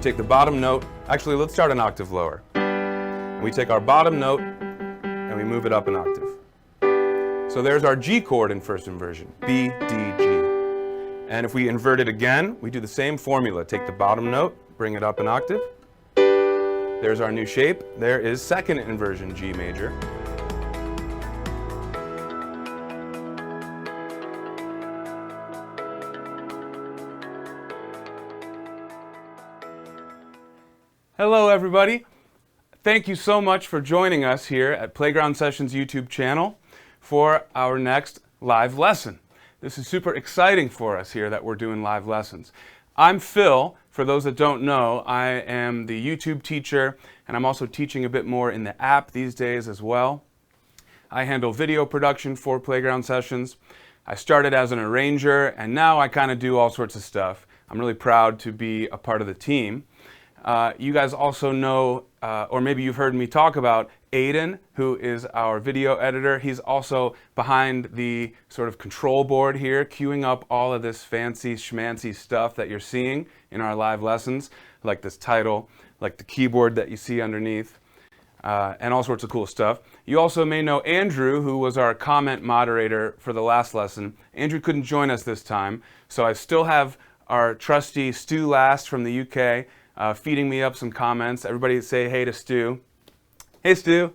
take the bottom note, actually let's start an octave lower. And we take our bottom note and we move it up an octave. So there's our G chord in first inversion, B, D, G. And if we invert it again, we do the same formula. Take the bottom note, bring it up an octave. There's our new shape. There is second inversion G major. Hello everybody. Thank you so much for joining us here at Playground Sessions YouTube channel for our next live lesson. This is super exciting for us here that we're doing live lessons. I'm Phil. For those that don't know, I am the YouTube teacher, and I'm also teaching a bit more in the app these days as well. I handle video production for Playground Sessions. I started as an arranger, and now I kind of do all sorts of stuff. I'm really proud to be a part of the team. You guys also know, or maybe you've heard me talk about Aiden, who is our video editor. He's also behind the sort of control board here, queuing up all of this fancy schmancy stuff that you're seeing in our live lessons, like this title, like the keyboard that you see underneath, and all sorts of cool stuff. You also may know Andrew, who was our comment moderator for the last lesson. Andrew couldn't join us this time, so I still have our trusty Stu Last from the UK feeding me up some comments. Everybody say hey to Stu. Hey Stu.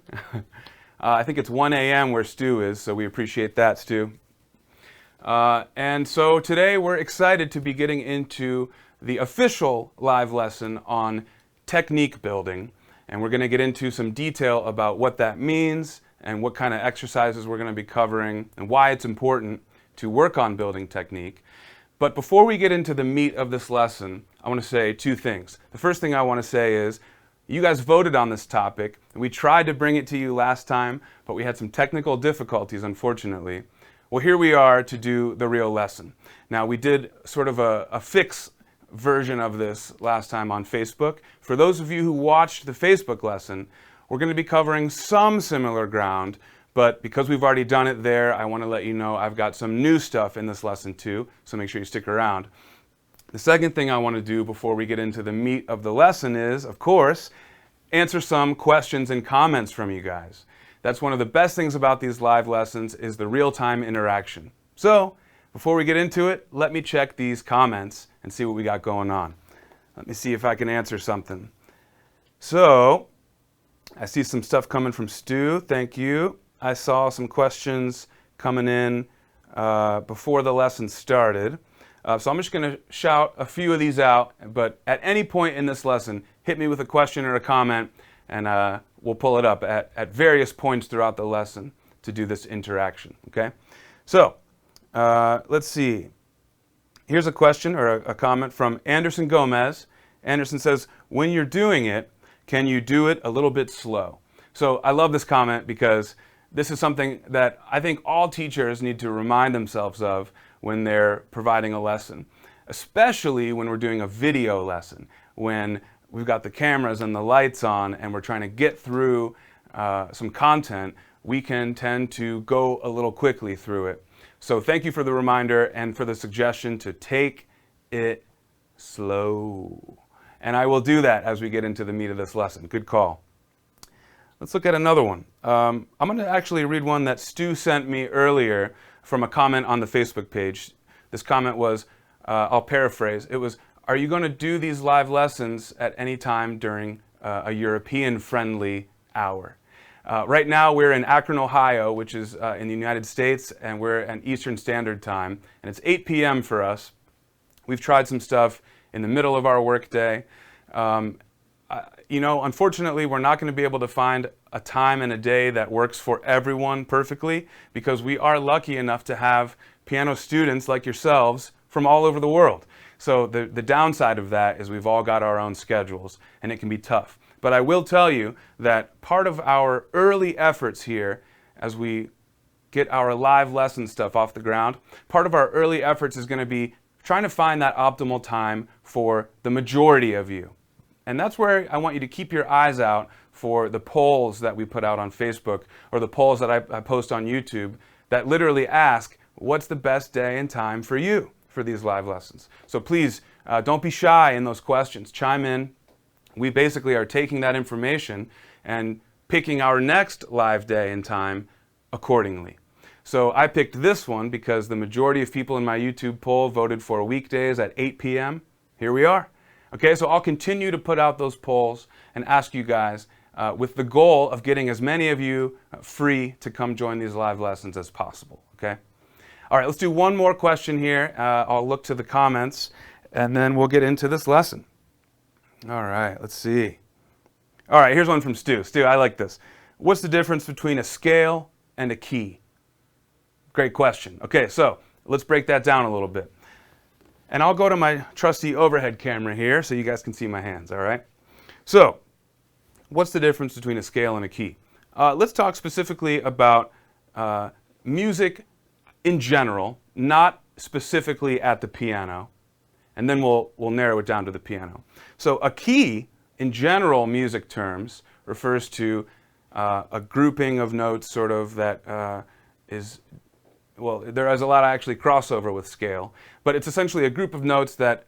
I think it's 1 a.m. where Stu is, so we appreciate that, Stu. And so today we're excited to be getting into the official live lesson on technique building. And we're going to get into some detail about what that means and what kind of exercises we're going to be covering and why it's important to work on building technique. But before we get into the meat of this lesson, I want to say two things. The first thing I want to say is you guys voted on this topic. We tried to bring it to you last time, but we had some technical difficulties, unfortunately. Well, here we are to do the real lesson. Now, we did sort of a fix version of this last time on Facebook. For those of you who watched the Facebook lesson, we're going to be covering some similar ground, but because we've already done it there, I want to let you know I've got some new stuff in this lesson too, so make sure you stick around. The second thing I want to do before we get into the meat of the lesson is, of course, answer some questions and comments from you guys. That's one of the best things about these live lessons is the real-time interaction. So, before we get into it, let me check these comments and see what we got going on. Let me see if I can answer something. So, I see some stuff coming from Stu. Thank you. I saw some questions coming in before the lesson started. So I'm just going to shout a few of these out, but at any point in this lesson, hit me with a question or a comment, and we'll pull it up at various points throughout the lesson to do this interaction, okay? So, let's see. Here's a question or a comment from Anderson Gomez. Anderson says, when you're doing it, can you do it a little bit slow? So I love this comment because this is something that I think all teachers need to remind themselves of when they're providing a lesson, especially when we're doing a video lesson, when we've got the cameras and the lights on and we're trying to get through some content. We can tend to go a little quickly through it. So thank you for the reminder and for the suggestion to take it slow. And I will do that as we get into the meat of this lesson. Good call. Let's look at another one. I'm going to actually read one that Stu sent me earlier from a comment on the Facebook page. This comment was, I'll paraphrase, it was, are you going to do these live lessons at any time during a European-friendly hour? Right now we're in Akron, Ohio, which is in the United States, and we're at Eastern Standard Time, and it's 8 p.m. for us. We've tried some stuff in the middle of our workday. You know, unfortunately, we're not going to be able to find a time and a day that works for everyone perfectly because we are lucky enough to have piano students like yourselves from all over the world. So the downside of that is we've all got our own schedules and it can be tough. But I will tell you that part of our early efforts here as we get our live lesson stuff off the ground, part of our early efforts is going to be trying to find that optimal time for the majority of you. And that's where I want you to keep your eyes out for the polls that we put out on Facebook or the polls that I post on YouTube that literally ask, what's the best day and time for you for these live lessons? So please, don't be shy in those questions. Chime in we basically are taking that information and picking our next live day and time accordingly. So I picked this one because the majority of people in my YouTube poll voted for weekdays at 8 p.m. Here we are. Okay, so I'll continue to put out those polls and ask you guys with the goal of getting as many of you free to come join these live lessons as possible. Okay. All right, let's do one more question here. I'll look to the comments and then we'll get into this lesson. All right, let's see. All right, here's one from Stu. Stu, I like this. What's the difference between a scale and a key? Great question. Okay, so let's break that down a little bit. And I'll go to my trusty overhead camera here so you guys can see my hands, all right? So, what's the difference between a scale and a key? Let's talk specifically about music in general, not specifically at the piano, and then we'll narrow it down to the piano. So a key, in general music terms, refers to a grouping of notes sort of that is, well, there is a lot of actually crossover with scale, but it's essentially a group of notes that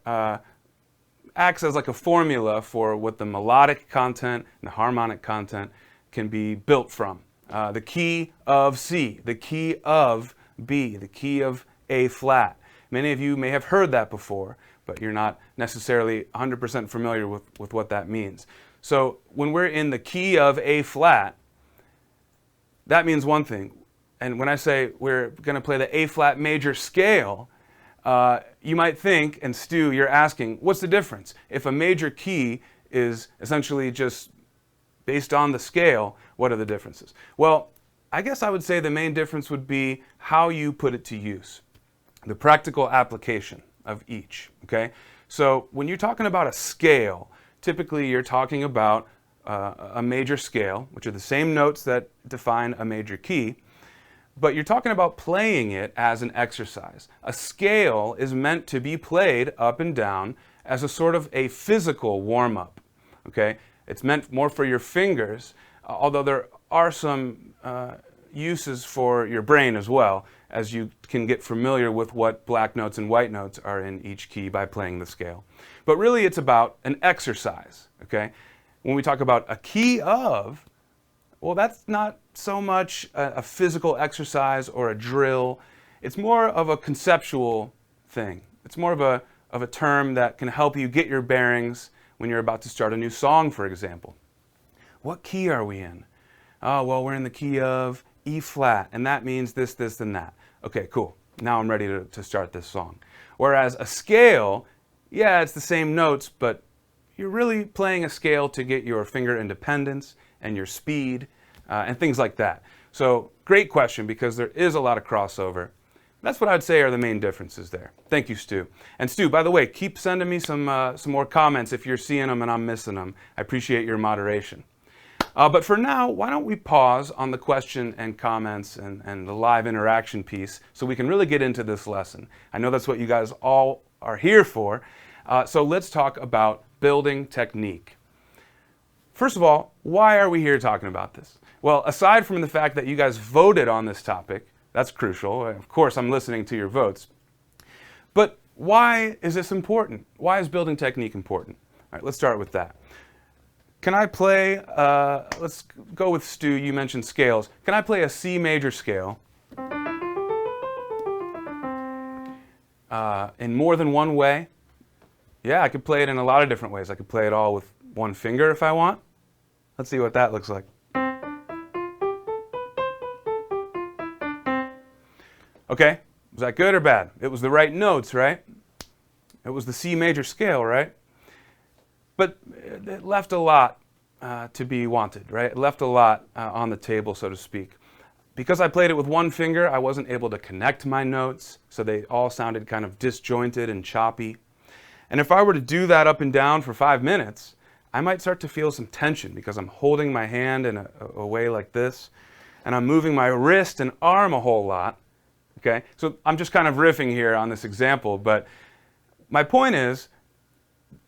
acts as like a formula for what the melodic content and the harmonic content can be built from. The key of C, the key of B, the key of A flat. Many of you may have heard that before, but you're not necessarily 100% familiar with what that means. So when we're in the key of A flat, that means one thing. And when I say we're going to play the A flat major scale, you might think, and Stu, you're asking, what's the difference? If a major key is essentially just based on the scale, what are the differences? Well, I guess I would say the main difference would be how you put it to use, the practical application of each, okay? So when you're talking about a scale, typically you're talking about a major scale, which are the same notes that define a major key, but you're talking about playing it as an exercise. A scale is meant to be played up and down as a sort of a physical warm-up, okay? It's meant more for your fingers, although there are some uses for your brain as well, as you can get familiar with what black notes and white notes are in each key by playing the scale. But really it's about an exercise, okay? When we talk about a key of, well, that's not so much a physical exercise or a drill. It's more of a conceptual thing. It's more of a term that can help you get your bearings when you're about to start a new song, for example. What key are we in? Oh, well, we're in the key of E flat, and that means this, this, and that. Okay, cool. Now I'm ready to start this song. Whereas a scale, yeah, it's the same notes, but you're really playing a scale to get your finger independence and your speed and things like that. So great question, because there is a lot of crossover. That's what I'd say are the main differences there. Thank you, Stu. And Stu, by the way, keep sending me some more comments if you're seeing them and I'm missing them. I appreciate your moderation. But for now, why don't we pause on the question and comments and the live interaction piece so we can really get into this lesson. I know that's what you guys all are here for. So let's talk about building technique. First of all, why are we here talking about this? Well, aside from the fact that you guys voted on this topic, that's crucial. Of course, I'm listening to your votes. But why is this important? Why is building technique important? All right, let's start with that. Can I play, let's go with Stu, you mentioned scales. Can I play a C major scale in more than one way? Yeah, I could play it in a lot of different ways. I could play it all with one finger if I want. Let's see what that looks like. Okay, was that good or bad? It was the right notes, right? It was the C major scale, right? But it left a lot to be wanted, right? It left a lot on the table, so to speak. Because I played it with one finger, I wasn't able to connect my notes, so they all sounded kind of disjointed and choppy. And if I were to do that up and down for 5 minutes, I might start to feel some tension because I'm holding my hand in a way like this, and I'm moving my wrist and arm a whole lot. Okay, so I'm just kind of riffing here on this example, but my point is,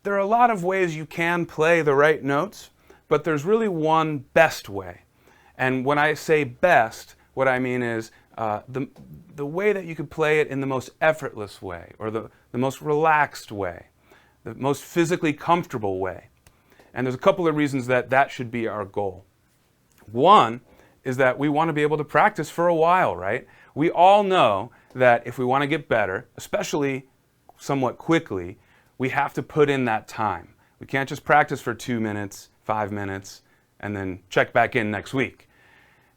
there are a lot of ways you can play the right notes, but there's really one best way. And when I say best, what I mean is the way that you could play it in the most effortless way, or the most relaxed way, the most physically comfortable way. And there's a couple of reasons that that should be our goal. One is that we want to be able to practice for a while, right? We all know that if we want to get better, especially somewhat quickly, we have to put in that time. We can't just practice for 2 minutes, 5 minutes, and then check back in next week.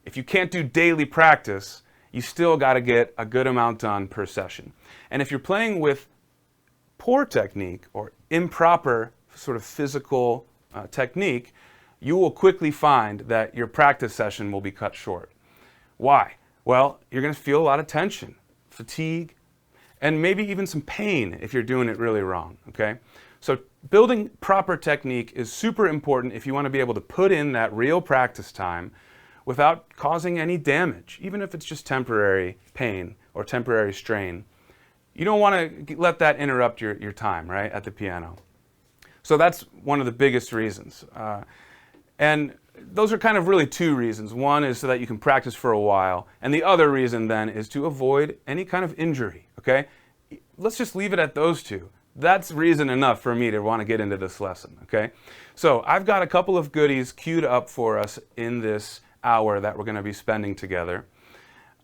If you can't do daily practice, you still got to get a good amount done per session. And if you're playing with poor technique or improper sort of physical technique, you will quickly find that your practice session will be cut short. Why? Well, you're going to feel a lot of tension, fatigue, and maybe even some pain if you're doing it really wrong, okay? So building proper technique is super important if you want to be able to put in that real practice time without causing any damage, even if it's just temporary pain or temporary strain. You don't want to let that interrupt your time, right, at the piano. So that's one of the biggest reasons. And those are kind of really two reasons. One is so that you can practice for a while, and the other reason then is to avoid any kind of injury, okay? Let's just leave it at those two. That's reason enough for me to want to get into this lesson, okay? So I've got a couple of goodies queued up for us in this hour that we're going to be spending together.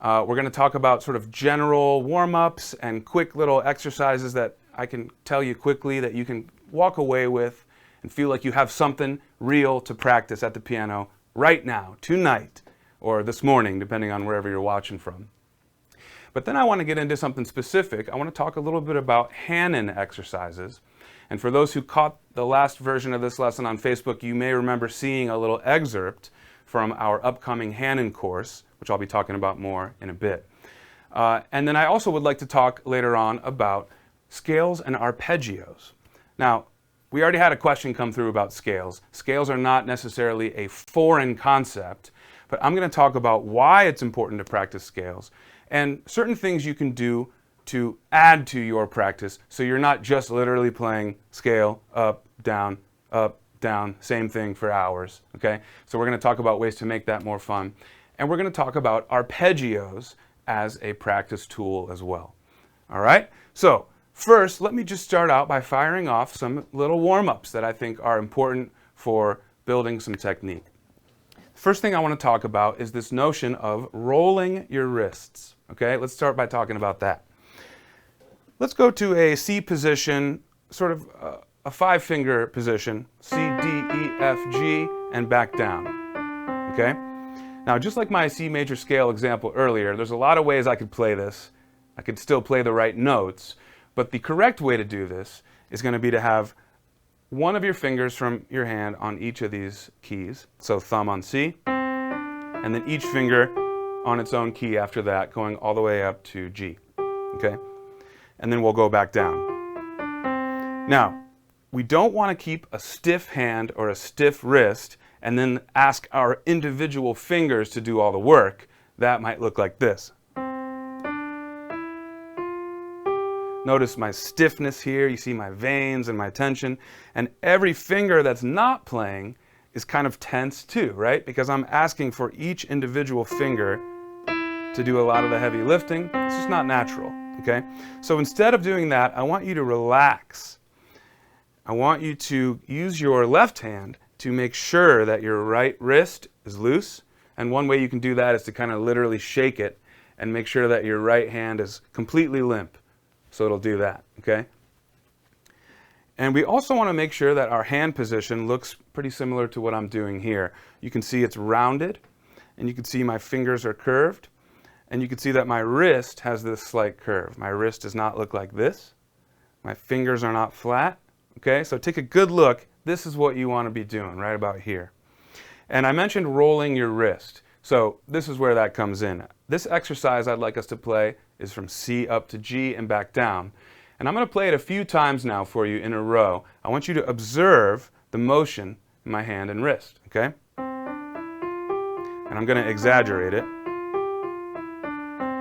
We're going to talk about sort of general warm-ups and quick little exercises that I can tell you quickly that you can walk away with and feel like you have something real to practice at the piano right now, tonight, or this morning, depending on wherever you're watching from. But then I want to get into something specific. I want to talk a little bit about Hanon exercises. And for those who caught the last version of this lesson on Facebook, you may remember seeing a little excerpt from our upcoming Hanon course, which I'll be talking about more in a bit. And then I also would like to talk later on about scales and arpeggios. Now, we already had a question come through about scales. Scales are not necessarily a foreign concept, but I'm going to talk about why it's important to practice scales and certain things you can do to add to your practice so you're not just literally playing scale, up, down, same thing for hours, okay? So we're going to talk about ways to make that more fun. And we're going to talk about arpeggios as a practice tool as well. All right? So first, let me just start out by firing off some little warm-ups that I think are important for building some technique. First thing I want to talk about is this notion of rolling your wrists. Okay, let's start by talking about that. Let's go to a C position, sort of a 5-finger position, C, D, E, F, G, and back down. Okay? Now, just like my C major scale example earlier, there's a lot of ways I could play this. I could still play the right notes, but the correct way to do this is going to be to have one of your fingers from your hand on each of these keys. So thumb on C, and then each finger on its own key after that, going all the way up to G. Okay? And then we'll go back down. Now, we don't want to keep a stiff hand or a stiff wrist and then ask our individual fingers to do all the work. That might look like this. Notice my stiffness here. You see my veins and my tension. And every finger that's not playing is kind of tense too, right? Because I'm asking for each individual finger to do a lot of the heavy lifting. It's just not natural, okay? So instead of doing that, I want you to relax. I want you to use your left hand to make sure that your right wrist is loose. And one way you can do that is to kind of literally shake it and make sure that your right hand is completely limp. So it'll do that, okay? And we also want to make sure that our hand position looks pretty similar to what I'm doing here. You can see it's rounded, and you can see my fingers are curved, and you can see that my wrist has this slight curve. My wrist does not look like this. My fingers are not flat, okay? So take a good look. This is what you want to be doing right about here. And I mentioned rolling your wrist. So this is where that comes in. This exercise I'd like us to play is from C up to G and back down. And I'm going to play it a few times now for you in a row. I want you to observe the motion in my hand and wrist, okay? And I'm going to exaggerate it.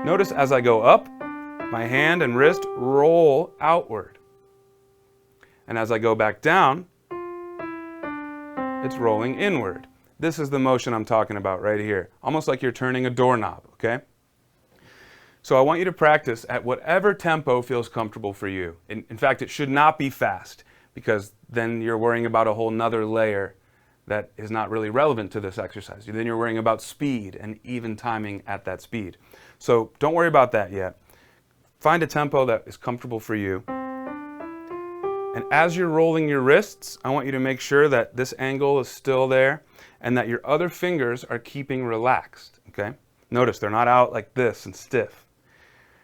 Notice as I go up, my hand and wrist roll outward. And as I go back down, it's rolling inward. This is the motion I'm talking about right here. Almost like you're turning a doorknob, okay? So I want you to practice at whatever tempo feels comfortable for you. In fact, it should not be fast. because then you're worrying about a whole nother layer that is not really relevant to this exercise. Then you're worrying about speed and even timing at that speed. So don't worry about that yet. Find a tempo that is comfortable for you. And as you're rolling your wrists, I want you to make sure that this angle is still there and that your other fingers are keeping relaxed, okay? Notice they're not out like this and stiff,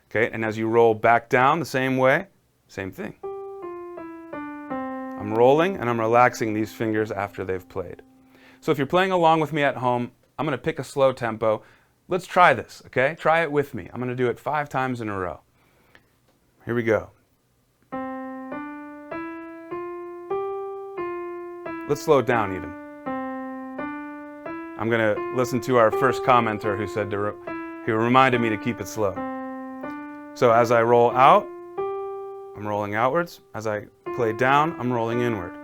okay? And as you roll back down the same way, same thing. I'm rolling and I'm relaxing these fingers after they've played. So if you're playing along with me at home, I'm going to pick a slow tempo. Let's try this, okay? Try it with me. I'm going to do it 5 times in a row. Here we go. Let's slow it down even. I'm going to listen to our first commenter who said he reminded me to keep it slow. So as I roll out, I'm rolling outwards. As I play down, I'm rolling inward.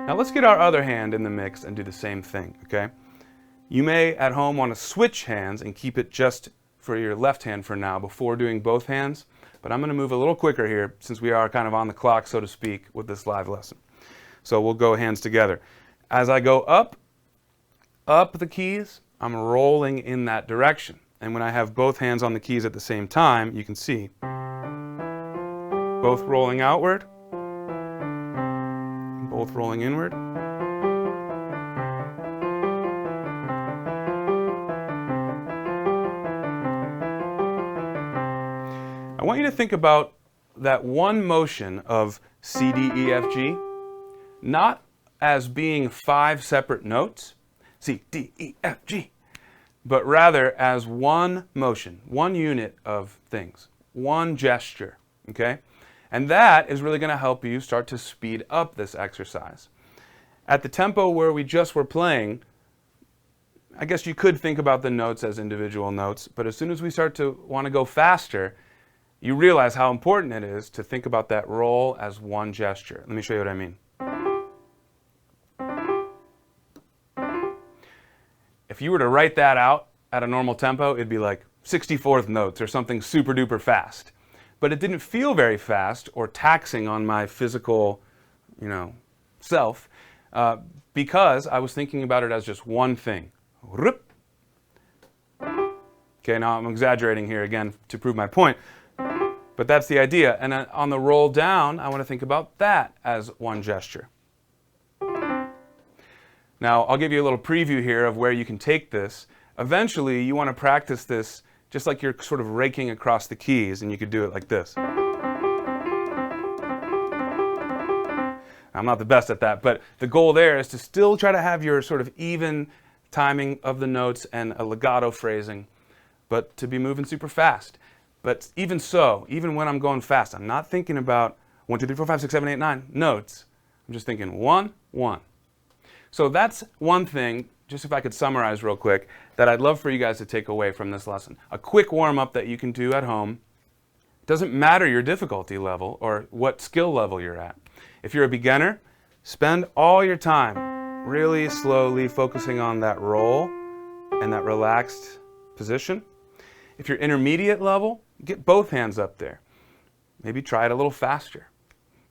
Now let's get our other hand in the mix and do the same thing, okay? You may at home want to switch hands and keep it just for your left hand for now before doing both hands. But I'm going to move a little quicker here since we are kind of on the clock, so to speak, with this live lesson. So we'll go hands together. As I go up the keys, I'm rolling in that direction. And when I have both hands on the keys at the same time, you can see both rolling outward, both rolling inward. I want you to think about that one motion of C, D, E, F, G, not as being 5 separate notes, C, D, E, F, G, but rather as one motion, one unit of things, one gesture, okay? And that is really going to help you start to speed up this exercise. At the tempo where we just were playing, I guess you could think about the notes as individual notes, but as soon as we start to want to go faster, you realize how important it is to think about that roll as one gesture. Let me show you what I mean. If you were to write that out at a normal tempo, it'd be like 64th notes or something super duper fast. But it didn't feel very fast or taxing on my physical, self because I was thinking about it as just one thing. Okay, now I'm exaggerating here again to prove my point. But that's the idea. And on the roll down, I want to think about that as one gesture. Now, I'll give you a little preview here of where you can take this. Eventually, you want to practice this just like you're sort of raking across the keys, and you could do it like this. I'm not the best at that, but the goal there is to still try to have your sort of even timing of the notes and a legato phrasing, but to be moving super fast. But even so, even when I'm going fast, I'm not thinking about 1, 2, 3, 4, 5, 6, 7, 8, 9 notes. I'm just thinking 1, 1. So that's one thing, just if I could summarize real quick, that I'd love for you guys to take away from this lesson. A quick warm-up that you can do at home. Doesn't matter your difficulty level or what skill level you're at. If you're a beginner, spend all your time really slowly focusing on that roll and that relaxed position. If you're intermediate level, get both hands up there. Maybe try it a little faster.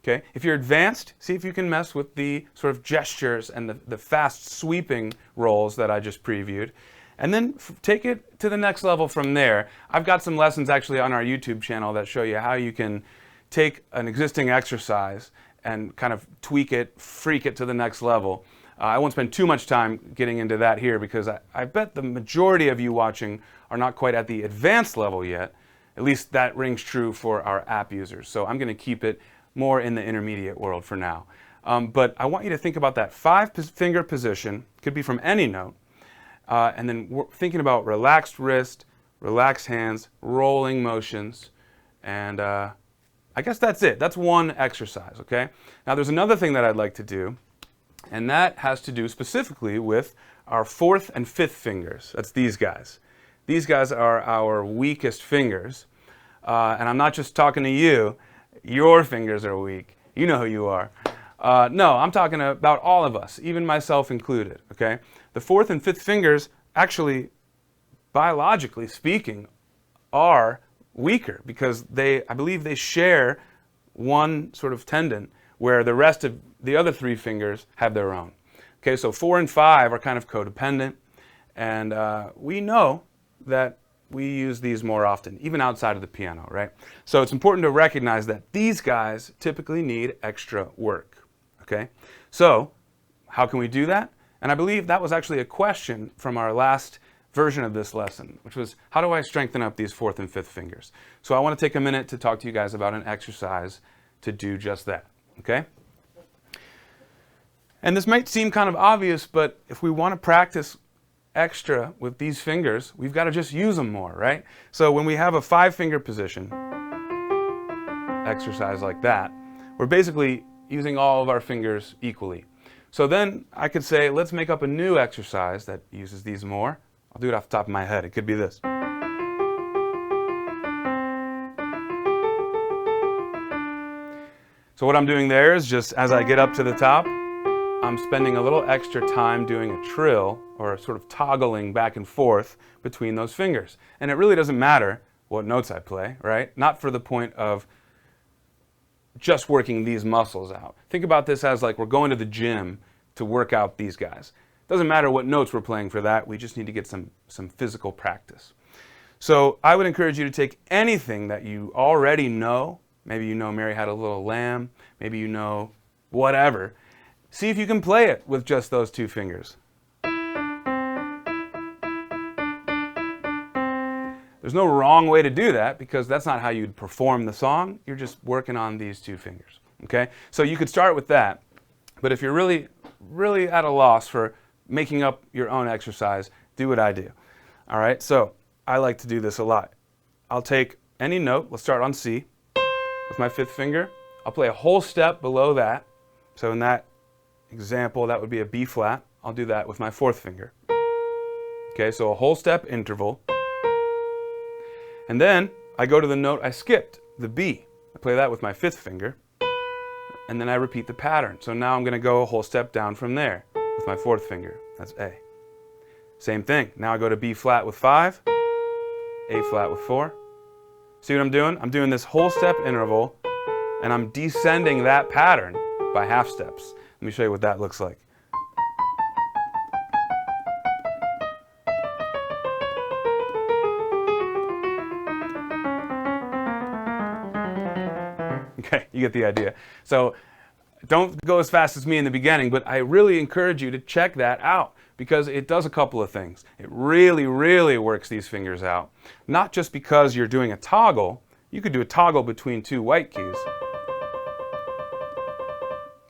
Okay? If you're advanced, see if you can mess with the sort of gestures and the fast sweeping rolls that I just previewed. And then take it to the next level from there. I've got some lessons actually on our YouTube channel that show you how you can take an existing exercise and kind of tweak it, freak it to the next level. I won't spend too much time getting into that here because I bet the majority of you watching are not quite at the advanced level yet. At least that rings true for our app users. So I'm going to keep it more in the intermediate world for now. But I want you to think about that 5-finger position, could be from any note, and then we're thinking about relaxed wrist, relaxed hands, rolling motions, and I guess that's it. That's one exercise, okay? Now there's another thing that I'd like to do, and that has to do specifically with our 4th and 5th fingers. That's these guys. These guys are our weakest fingers, and I'm not just talking to you. Your fingers are weak. You know who you are. No, I'm talking about all of us, even myself included, okay? The 4th and 5th fingers, actually, biologically speaking, are weaker because I believe they share one sort of tendon where the rest of the other 3 fingers have their own. Okay, so 4 and 5 are kind of codependent, and we know that we use these more often, even outside of the piano, right? So it's important to recognize that these guys typically need extra work, okay? So how can we do that? And I believe that was actually a question from our last version of this lesson, which was, how do I strengthen up these 4th and 5th fingers? So I want to take a minute to talk to you guys about an exercise to do just that, okay? And this might seem kind of obvious, but if we want to practice extra with these fingers, we've got to just use them more, right? So when we have a 5-finger position exercise like that, we're basically using all of our fingers equally. So then I could say, let's make up a new exercise that uses these more. I'll do it off the top of my head. It could be this. So what I'm doing there is just as I get up to the top, I'm spending a little extra time doing a trill, or sort of toggling back and forth between those fingers. And it really doesn't matter what notes I play, right? Not for the point of just working these muscles out. Think about this as like we're going to the gym to work out these guys. Doesn't matter what notes we're playing for that, we just need to get some physical practice. So I would encourage you to take anything that you already know. Maybe you know Mary Had a Little Lamb, maybe you know whatever. See if you can play it with just those 2 fingers. There's no wrong way to do that because that's not how you'd perform the song. You're just working on these 2 fingers, okay? So you could start with that, but if you're really, really at a loss for making up your own exercise, do what I do, all right? So I like to do this a lot. I'll take any note, let's start on C, with my 5th finger. I'll play a whole step below that. So in that example, that would be a B flat. I'll do that with my 4th finger. Okay, so a whole step interval. And then I go to the note I skipped, the B. I play that with my 5th finger. And then I repeat the pattern. So now I'm going to go a whole step down from there with my 4th finger. That's A. Same thing. Now I go to B flat with 5, A flat with 4. See what I'm doing? I'm doing this whole step interval, and I'm descending that pattern by half steps. Let me show you what that looks like. Okay, you get the idea. So don't go as fast as me in the beginning, but I really encourage you to check that out because it does a couple of things. It really, really works these fingers out. Not just because you're doing a toggle. You could do a toggle between 2 white keys,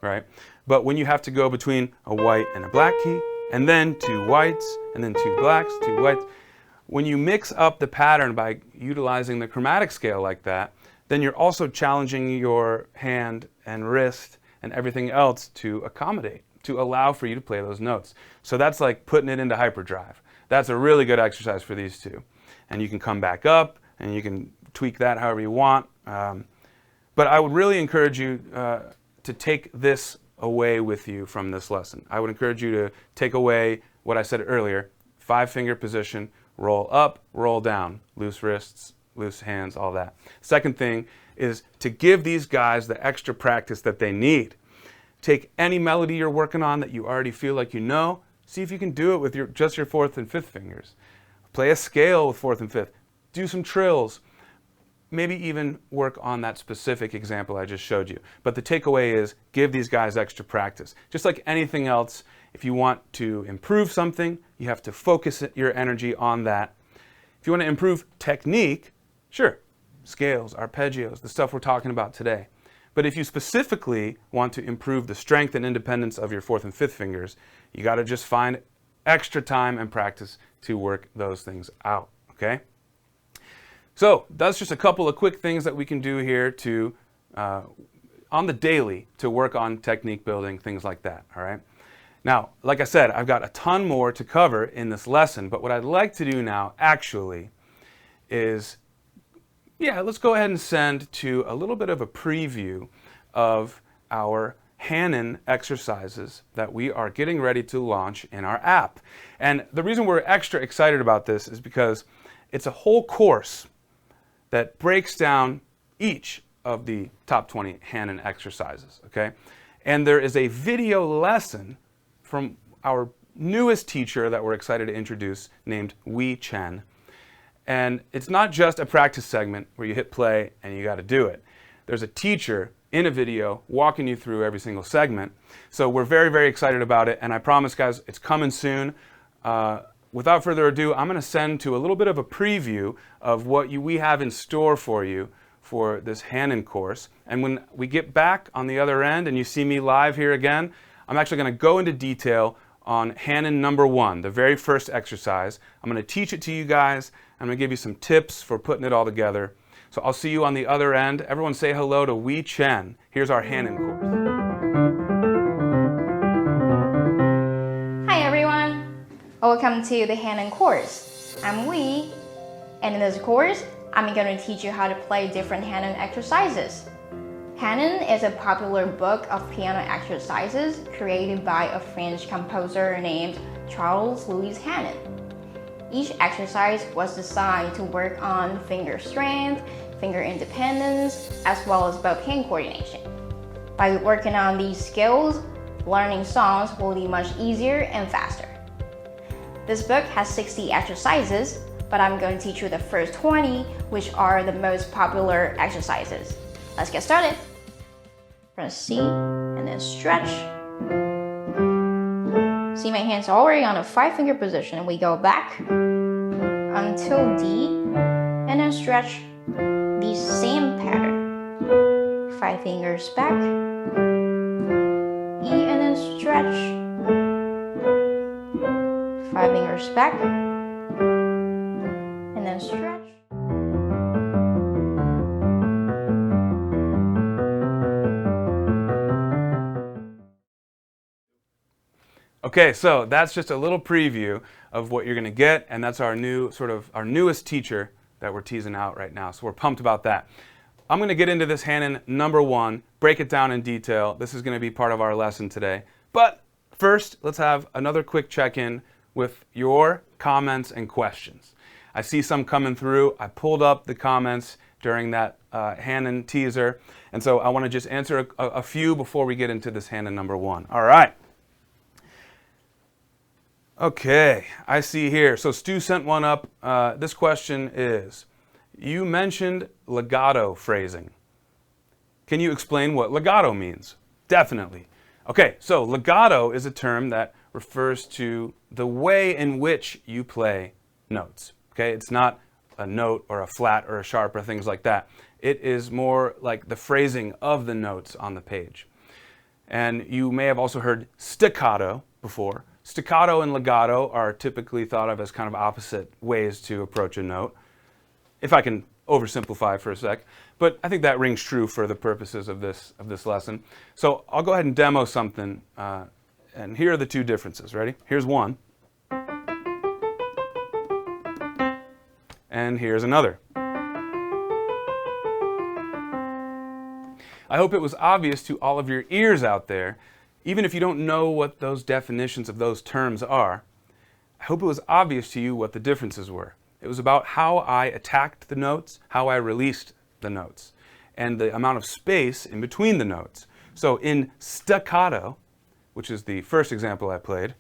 right? But when you have to go between a white and a black key, and then 2 whites, and then 2 blacks, 2 whites, when you mix up the pattern by utilizing the chromatic scale like that, then you're also challenging your hand and wrist and everything else to accommodate, to allow for you to play those notes. So that's like putting it into hyperdrive. That's a really good exercise for these 2. And you can come back up, and you can tweak that however you want. But I would really encourage you to take this away with you from this lesson. I would encourage you to take away what I said earlier, 5-finger position, roll up, roll down, loose wrists, loose hands, all that. Second thing is to give these guys the extra practice that they need. Take any melody you're working on that you already feel like you know, see if you can do it with just your 4th and 5th fingers. Play a scale with 4th and 5th. Do some trills. Maybe even work on that specific example I just showed you. But the takeaway is give these guys extra practice. Just like anything else, if you want to improve something, you have to focus your energy on that. If you want to improve technique, sure, scales, arpeggios, the stuff we're talking about today. But if you specifically want to improve the strength and independence of your 4th and 5th fingers, you got to just find extra time and practice to work those things out, okay? So that's just a couple of quick things that we can do here to, on the daily, to work on technique building, things like that, all right? Now, like I said, I've got a ton more to cover in this lesson, but what I'd like to do now, actually, is, let's go ahead and send to a little bit of a preview of our Hanon exercises that we are getting ready to launch in our app. And the reason we're extra excited about this is because it's a whole course that breaks down each of the top 20 Hanon exercises, okay? And there is a video lesson from our newest teacher that we're excited to introduce named Wei Chen. And it's not just a practice segment where you hit play and you got to do it. There's a teacher in a video walking you through every single segment. So we're very, very excited about it. And I promise, guys, it's coming soon. Without further ado, I'm going to send to a little bit of a preview of what we have in store for you for this Hanon course. And when we get back on the other end and you see me live here again, I'm actually going to go into detail on Hanon number 1, the very first exercise. I'm going to teach it to you guys. I'm going to give you some tips for putting it all together. So I'll see you on the other end. Everyone say hello to Wei Chen. Here's our Hanon course. Hi everyone. Welcome to the Hanon course. I'm Wei, and in this course, I'm going to teach you how to play different Hanon exercises. Hanon is a popular book of piano exercises created by a French composer named Charles Louis Hanon. Each exercise was designed to work on finger strength, finger independence, as well as bow hand coordination. By working on these skills, learning songs will be much easier and faster. This book has 60 exercises, but I'm going to teach you the first 20, which are the most popular exercises. Let's get started. Press C and then stretch. See, my hands are already on a 5-finger position, and we go back until D and then stretch the same pattern. 5 fingers back, E and then stretch, 5 fingers back, and then stretch. Okay, so that's just a little preview of what you're going to get, and that's our newest teacher that we're teasing out right now. So we're pumped about that. I'm going to get into this Hanon number 1, break it down in detail. This is going to be part of our lesson today. But first, let's have another quick check-in with your comments and questions. I see some coming through. I pulled up the comments during that Hanon teaser, and so I want to just answer a few before we get into this Hanon number 1. All right. Okay, I see here. So Stu sent one up. This question is, you mentioned legato phrasing. Can you explain what legato means? Definitely. Okay, so legato is a term that refers to the way in which you play notes. Okay, it's not a note or a flat or a sharp or things like that. It is more like the phrasing of the notes on the page. And you may have also heard staccato before. Staccato and legato are typically thought of as kind of opposite ways to approach a note, if I can oversimplify for a sec. But I think that rings true for the purposes of this lesson. So I'll go ahead and demo something, and here are the two differences. Ready? Here's one. And here's another. I hope it was obvious to all of your ears out there. Even if you don't know what those definitions of those terms are, I hope it was obvious to you what the differences were. It was about how I attacked the notes, how I released the notes, and the amount of space in between the notes. So in staccato, which is the first example I played,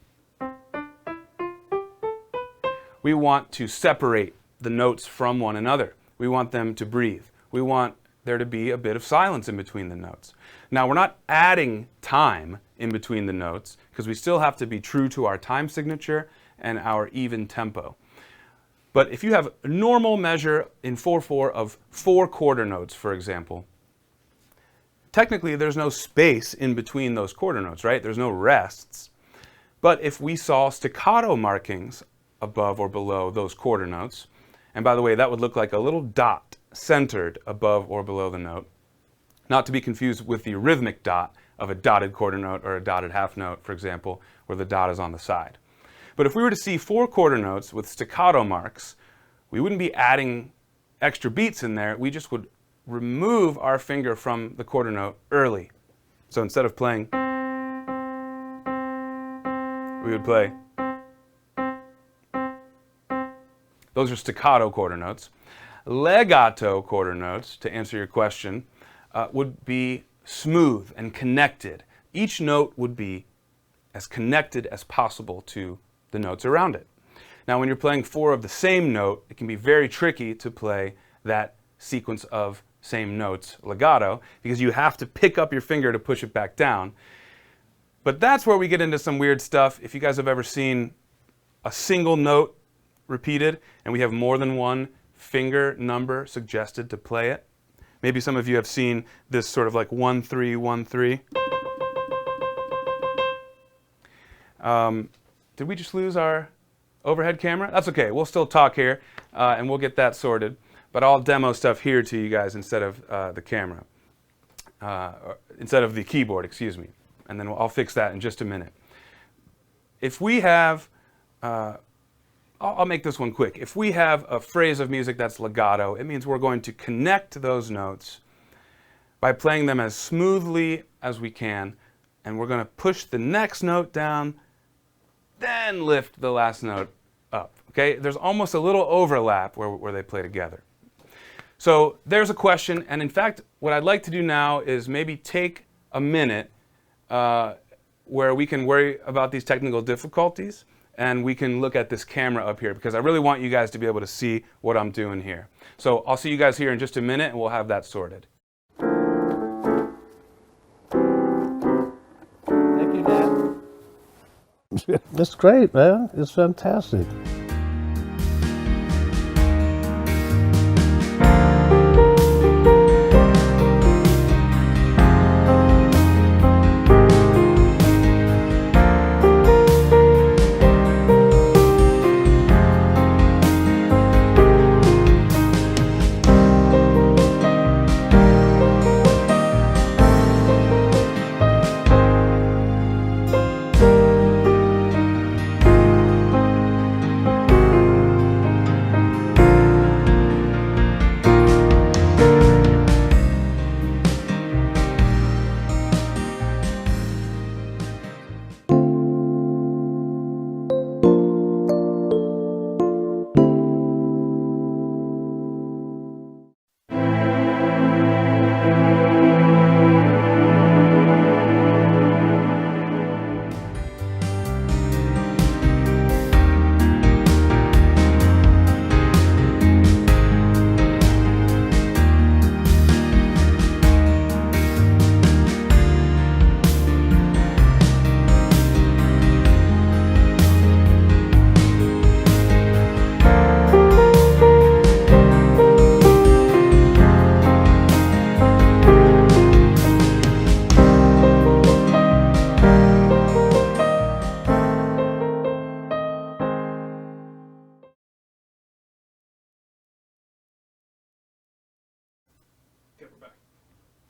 we want to separate the notes from one another. We want them to breathe. We want there to be a bit of silence in between the notes. Now, we're not adding time in between the notes because we still have to be true to our time signature and our even tempo. But if you have a normal measure in 4/4 of 4 quarter notes, for example, technically there's no space in between those quarter notes, right? There's no rests. But if we saw staccato markings above or below those quarter notes, and by the way, that would look like a little dot centered above or below the note, not to be confused with the rhythmic dot of a dotted quarter note or a dotted half note, for example, where the dot is on the side. But if we were to see 4 quarter notes with staccato marks, we wouldn't be adding extra beats in there. We just would remove our finger from the quarter note early. So instead of playing, we would play. Those are staccato quarter notes. Legato quarter notes, to answer your question, would be smooth and connected. Each note would be as connected as possible to the notes around it. Now, when you're playing 4 of the same note, it can be very tricky to play that sequence of same notes legato, because you have to pick up your finger to push it back down. But that's where we get into some weird stuff. If you guys have ever seen a single note repeated and we have more than one finger number suggested to play it, maybe some of you have seen this sort of like 1-3-1-3. Did we just lose our overhead camera? That's okay, we'll still talk here and we'll get that sorted. But I'll demo stuff here to you guys instead of the camera, instead of the keyboard, excuse me. And then I'll fix that in just a minute. If we have, I'll make this one quick. If we have a phrase of music that's legato, it means we're going to connect those notes by playing them as smoothly as we can, and we're going to push the next note down, then lift the last note up. Okay? There's almost a little overlap where they play together. So there's a question, and in fact, what I'd like to do now is maybe take a minute where we can worry about these technical difficulties, and we can look at this camera up here, because I really want you guys to be able to see what I'm doing here. So I'll see you guys here in just a minute, and we'll have that sorted. Thank you, Dad. It's great, man. It's fantastic.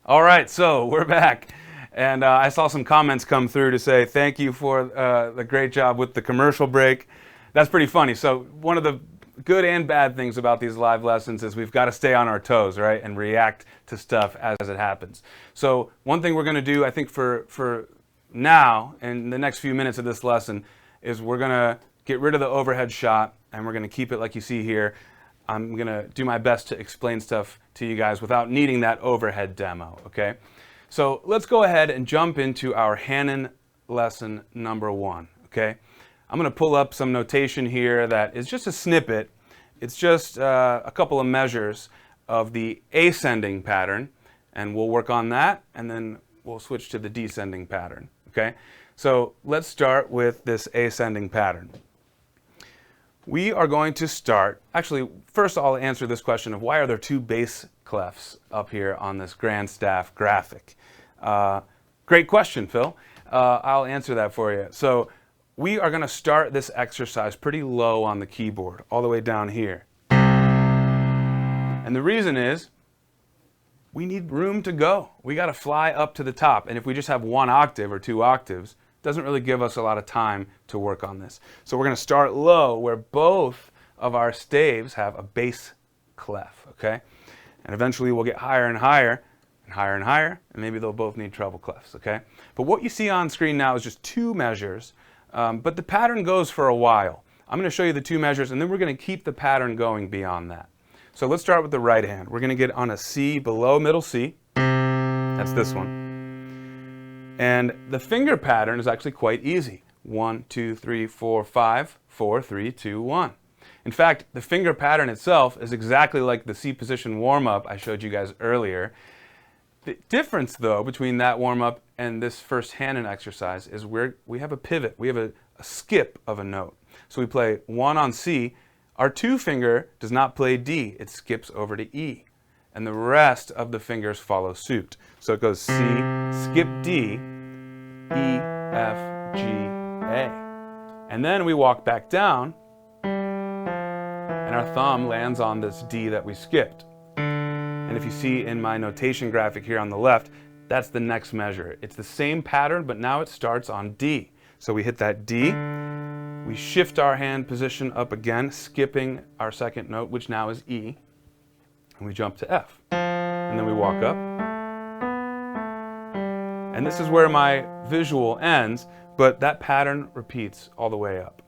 All right, so we're back. And I saw some comments come through to say thank you for the great job with the commercial break. That's pretty funny. So one of the good and bad things about these live lessons is we've got to stay on our toes, right, and react to stuff as it happens. So one thing we're going to do, I think for now, in the next few minutes of this lesson, is we're going to get rid of the overhead shot, and we're going to keep it like you see here. I'm going to do my best to explain stuff to you guys without needing that overhead demo, okay? So let's go ahead and jump into our Hanon lesson number 1, okay? I'm going to pull up some notation here that is just a snippet. It's just a couple of measures of the ascending pattern, and we'll work on that, and then we'll switch to the descending pattern, okay? So let's start with this ascending pattern. We are going to start, actually, first I'll answer this question of why are there 2 bass clefs up here on this grand staff graphic? Great question, Phil. I'll answer that for you. So we are going to start this exercise pretty low on the keyboard, all the way down here. And the reason is we need room to go. We got to fly up to the top. And if we just have 1 octave or 2 octaves, doesn't really give us a lot of time to work on this. So we're going to start low where both of our staves have a bass clef, okay? And eventually we'll get higher and higher and higher and higher, and maybe they'll both need treble clefs, okay? But what you see on screen now is just 2 measures, but the pattern goes for a while. I'm going to show you the 2 measures, and then we're going to keep the pattern going beyond that. So let's start with the right hand. We're going to get on a C below middle C. That's this one. And the finger pattern is actually quite easy. 1, 2, 3, 4, 5, 4, 3, 2, 1. In fact, the finger pattern itself is exactly like the C position warm-up I showed you guys earlier. The difference, though, between that warm-up and this first Hanon exercise is we have a pivot. We have a skip of a note. So we play 1 on C. Our 2 finger does not play D. It skips over to E. And the rest of the fingers follow suit. So it goes C, skip D, E, F, G, A. And then we walk back down, and our thumb lands on this D that we skipped. And if you see in my notation graphic here on the left, that's the next measure. It's the same pattern, but now it starts on D. So we hit that D, we shift our hand position up again, skipping our second note, which now is E, and we jump to F. And then we walk up. And this is where my visual ends, but that pattern repeats all the way up.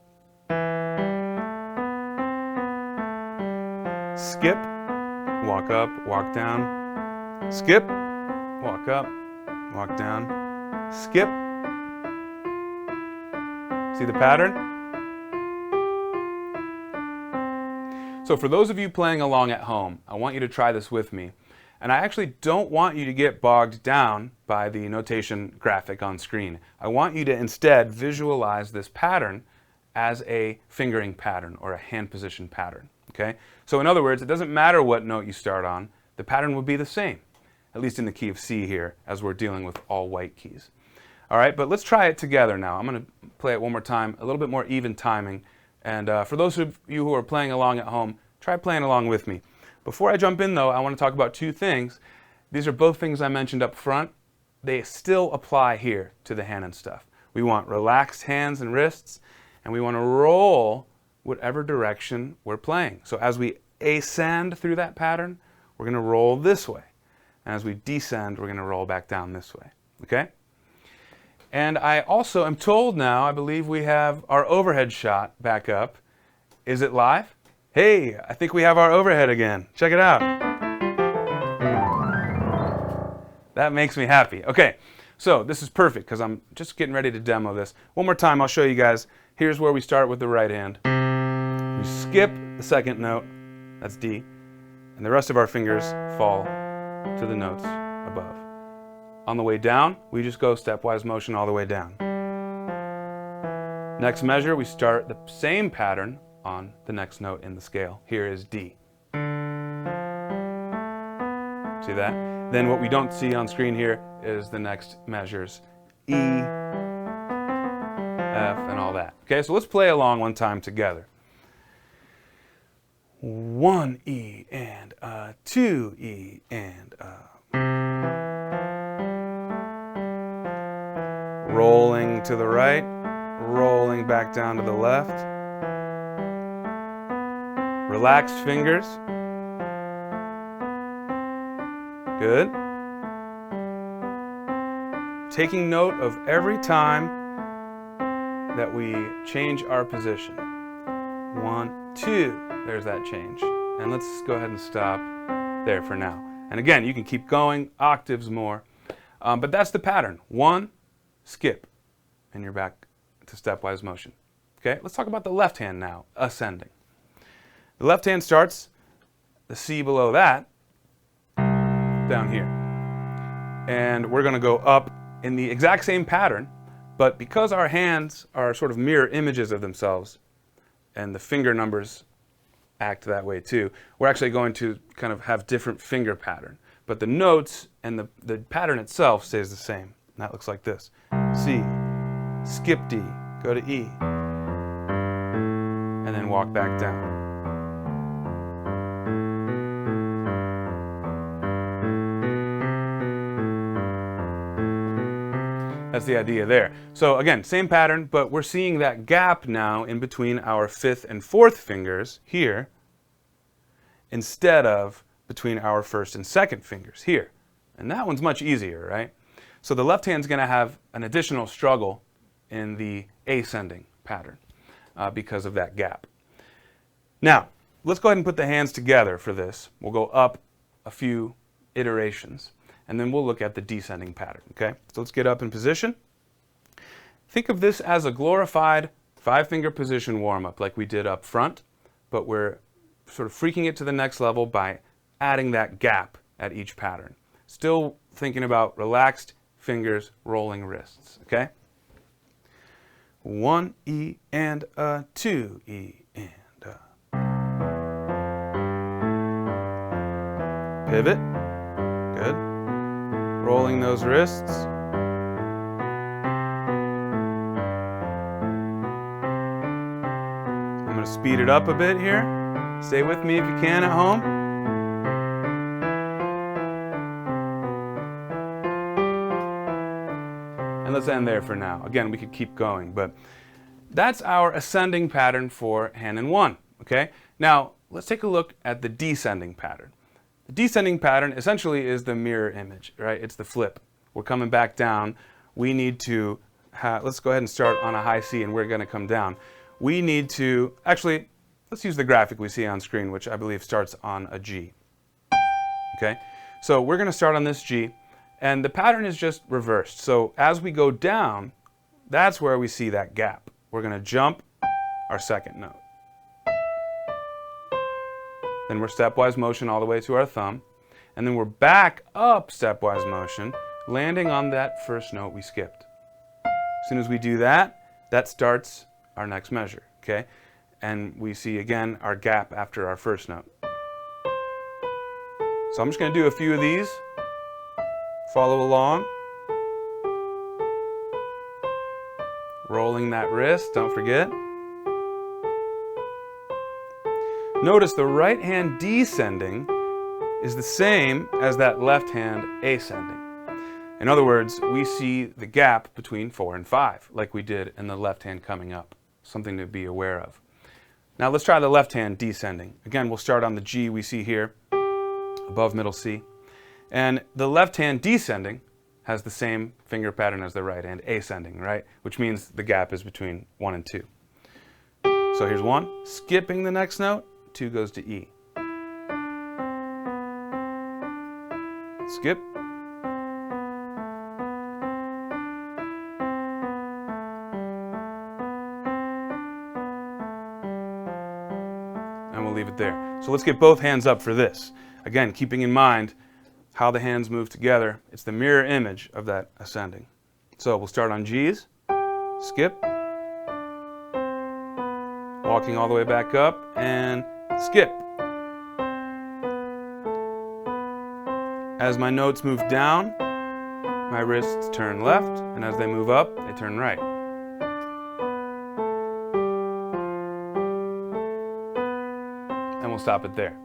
Skip, walk up, walk down, skip, walk up, walk down, skip. See the pattern? So for those of you playing along at home, I want you to try this with me. And I actually don't want you to get bogged down by the notation graphic on screen. I want you to instead visualize this pattern as a fingering pattern or a hand position pattern. Okay? So in other words, it doesn't matter what note you start on, the pattern will be the same, at least in the key of C here, as we're dealing with all white keys. All right, but let's try it together now. I'm going to play it one more time, a little bit more even timing. And for those of you who are playing along at home, try playing along with me. Before I jump in, though, I want to talk about 2 things. These are both things I mentioned up front. They still apply here to the Hanon stuff. We want relaxed hands and wrists, and we want to roll whatever direction we're playing. So as we ascend through that pattern, we're going to roll this way. And as we descend, we're going to roll back down this way. Okay? And I also am told now, I believe we have our overhead shot back up. Is it live? Hey, I think we have our overhead again. Check it out. That makes me happy. Okay, so this is perfect because I'm just getting ready to demo this. One more time, I'll show you guys. Here's where we start with the right hand. We skip the second note, that's D, and the rest of our fingers fall to the notes above. On the way down, we just go stepwise motion all the way down. Next measure, we start the same pattern on the next note in the scale. Here is D. See that? Then what we don't see on screen here is the next measures. E, F, and all that. Okay, so let's play along one time together. 1 E and a, 2 E and a. Rolling to the right, rolling back down to the left. Relaxed fingers. Good. Taking note of every time that we change our position. 1, 2. There's that change. And let's go ahead and stop there for now. And again, you can keep going, octaves more. But that's the pattern. 1, skip, and you're back to stepwise motion. Okay, let's talk about the left hand now, ascending. The left hand starts the C below that, down here. And we're going to go up in the exact same pattern, but because our hands are sort of mirror images of themselves, and the finger numbers act that way too, we're actually going to kind of have different finger pattern. But the notes and the pattern itself stays the same. And that looks like this. C, skip D, go to E, and then walk back down. That's the idea there. So again, same pattern, but we're seeing that gap now in between our 5th and 4th fingers here, instead of between our 1st and 2nd fingers here. And that one's much easier, right? So the left hand's going to have an additional struggle in the ascending pattern because of that gap. Now, let's go ahead and put the hands together for this. We'll go up a few iterations, and then we'll look at the descending pattern, okay? So let's get up in position. Think of this as a glorified 5-finger position warm-up like we did up front, but we're sort of freaking it to the next level by adding that gap at each pattern. Still thinking about relaxed fingers, rolling wrists, okay? 1 E and a 2 E and a. Pivot, good. Rolling those wrists. I'm going to speed it up a bit here. Stay with me if you can at home. And let's end there for now. Again, we could keep going, but that's our ascending pattern for Hanon 1, okay? Now, let's take a look at the descending pattern. The descending pattern essentially is the mirror image, right? It's the flip. We're coming back down. We need to, let's go ahead and start on a high C and we're gonna come down. We need to, actually, let's use the graphic we see on screen, which I believe starts on a G, okay? So we're gonna start on this G, and the pattern is just reversed. So as we go down, that's where we see that gap. We're gonna jump our second note. Then we're stepwise motion all the way to our thumb. And then we're back up stepwise motion, landing on that first note we skipped. As soon as we do that, that starts our next measure, okay? And we see again our gap after our first note. So I'm just gonna do a few of these. Follow along. Rolling that wrist, don't forget. Notice the right hand descending is the same as that left hand ascending. In other words, we see the gap between 4 and 5, like we did in the left hand coming up. Something to be aware of. Now let's try the left hand descending. Again, we'll start on the G we see here, above middle C. And the left hand descending has the same finger pattern as the right hand ascending, right? Which means the gap is between 1 and 2. So here's 1, skipping the next note, 2 goes to E. Skip. And we'll leave it there. So let's get both hands up for this. Again, keeping in mind how the hands move together. It's the mirror image of that ascending. So we'll start on G's, skip, walking all the way back up, and skip. As my notes move down, my wrists turn left, and as they move up, they turn right. And we'll stop it there.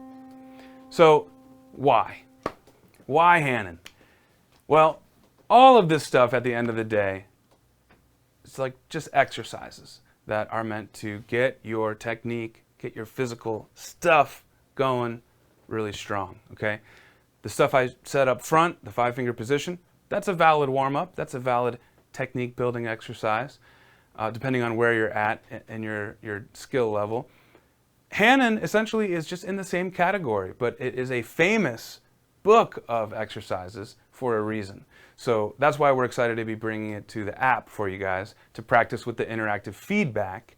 So, why? Why Hanon? Well, all of this stuff at the end of the day, it's like just exercises that are meant to get your technique, get your physical stuff going really strong, okay? The stuff I said up front, the 5-finger position, that's a valid warm-up. That's a valid technique building exercise, depending on where you're at in your skill level. Hanon essentially is just in the same category, but it is a famous book of exercises for a reason. So that's why we're excited to be bringing it to the app for you guys to practice with the interactive feedback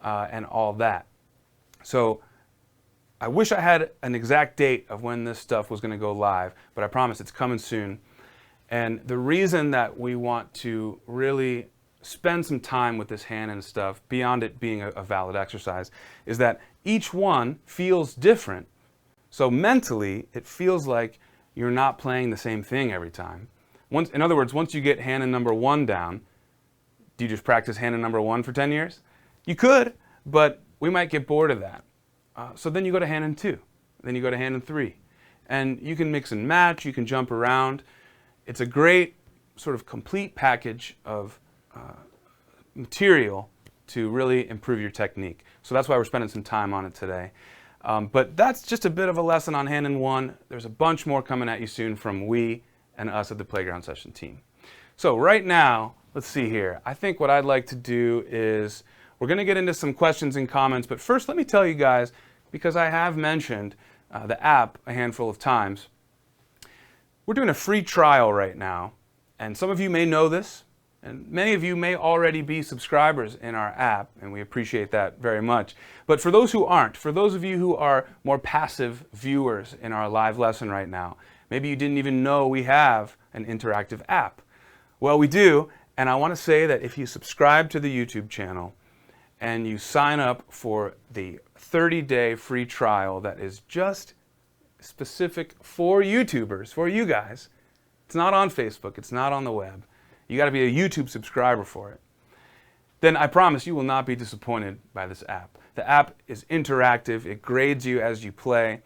and all that. So I wish I had an exact date of when this stuff was going to go live, but I promise it's coming soon. And the reason that we want to really spend some time with this Hanon stuff, beyond it being a valid exercise, is that each one feels different. So mentally, it feels like you're not playing the same thing every time. In other words, once you get Hanon number 1 down, do you just practice Hanon number 1 for 10 years? You could, but we might get bored of that. So then you go to Hanon 2, then you go to Hanon 3. And you can mix and match, you can jump around. It's a great sort of complete package of material to really improve your technique. So that's why we're spending some time on it today. But that's just a bit of a lesson on Hanon 1. There's a bunch more coming at you soon from we and us at the Playground Session team. So right now, let's see here. I think what I'd like to do is, we're going to get into some questions and comments, but first let me tell you guys, because I have mentioned the app a handful of times. We're doing a free trial right now, and some of you may know this, and many of you may already be subscribers in our app, and we appreciate that very much. But for those who aren't, for those of you who are more passive viewers in our live lesson right now, maybe you didn't even know we have an interactive app. Well, we do, and I want to say that if you subscribe to the YouTube channel and you sign up for the 30-day free trial that is just specific for YouTubers, for you guys, it's not on Facebook, it's not on the web. You got to be a YouTube subscriber for it. Then I promise you will not be disappointed by this app. The app is interactive, it grades you as you play,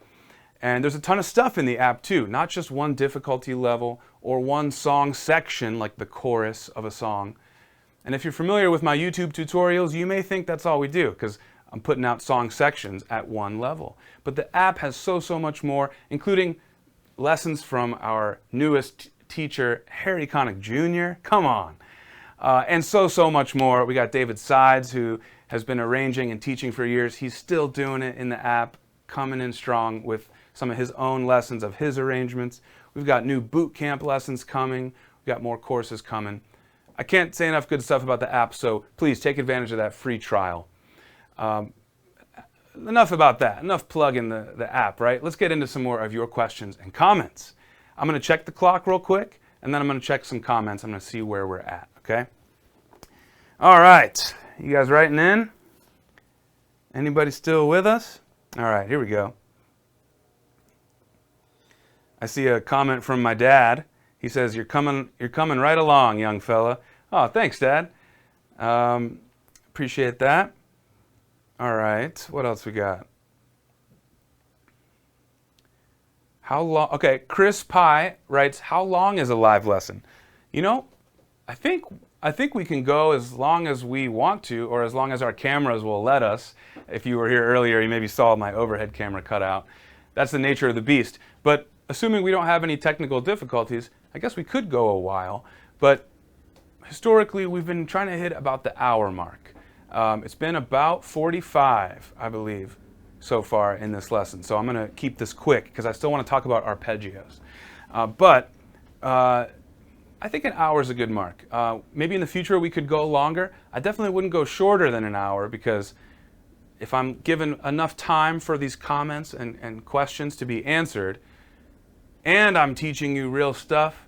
and there's a ton of stuff in the app too, not just one difficulty level or one song section like the chorus of a song. And if you're familiar with my YouTube tutorials, you may think that's all we do, because I'm putting out song sections at one level. But the app has so much more, including lessons from our newest teacher, Harry Connick Jr. Come on. And so much more. We got David Sides, who has been arranging and teaching for years. He's still doing it in the app, coming in strong with some of his own lessons of his arrangements. We've got new boot camp lessons coming. We've got more courses coming. I can't say enough good stuff about the app, so please take advantage of that free trial. Enough about that. Enough plugging the app, right? Let's get into some more of your questions and comments. I'm going to check the clock real quick, and then I'm going to check some comments. I'm going to see where we're at, okay? All right. You guys writing in? Anybody still with us? All right, here we go. I see a comment from my dad. He says, you're coming right along, young fella. Oh, thanks, Dad. Appreciate that. All right, what else we got? How long? Okay, Chris Pye writes, how long is a live lesson? You know, I think we can go as long as we want to, or as long as our cameras will let us. If you were here earlier, you maybe saw my overhead camera cut out. That's the nature of the beast. But assuming we don't have any technical difficulties, I guess we could go a while. But historically, we've been trying to hit about the hour mark. It's been about 45, I believe, so far in this lesson. So I'm going to keep this quick because I still want to talk about arpeggios. But I think an hour is a good mark. Maybe in the future we could go longer. I definitely wouldn't go shorter than an hour, because if I'm given enough time for these comments and questions to be answered, and I'm teaching you real stuff,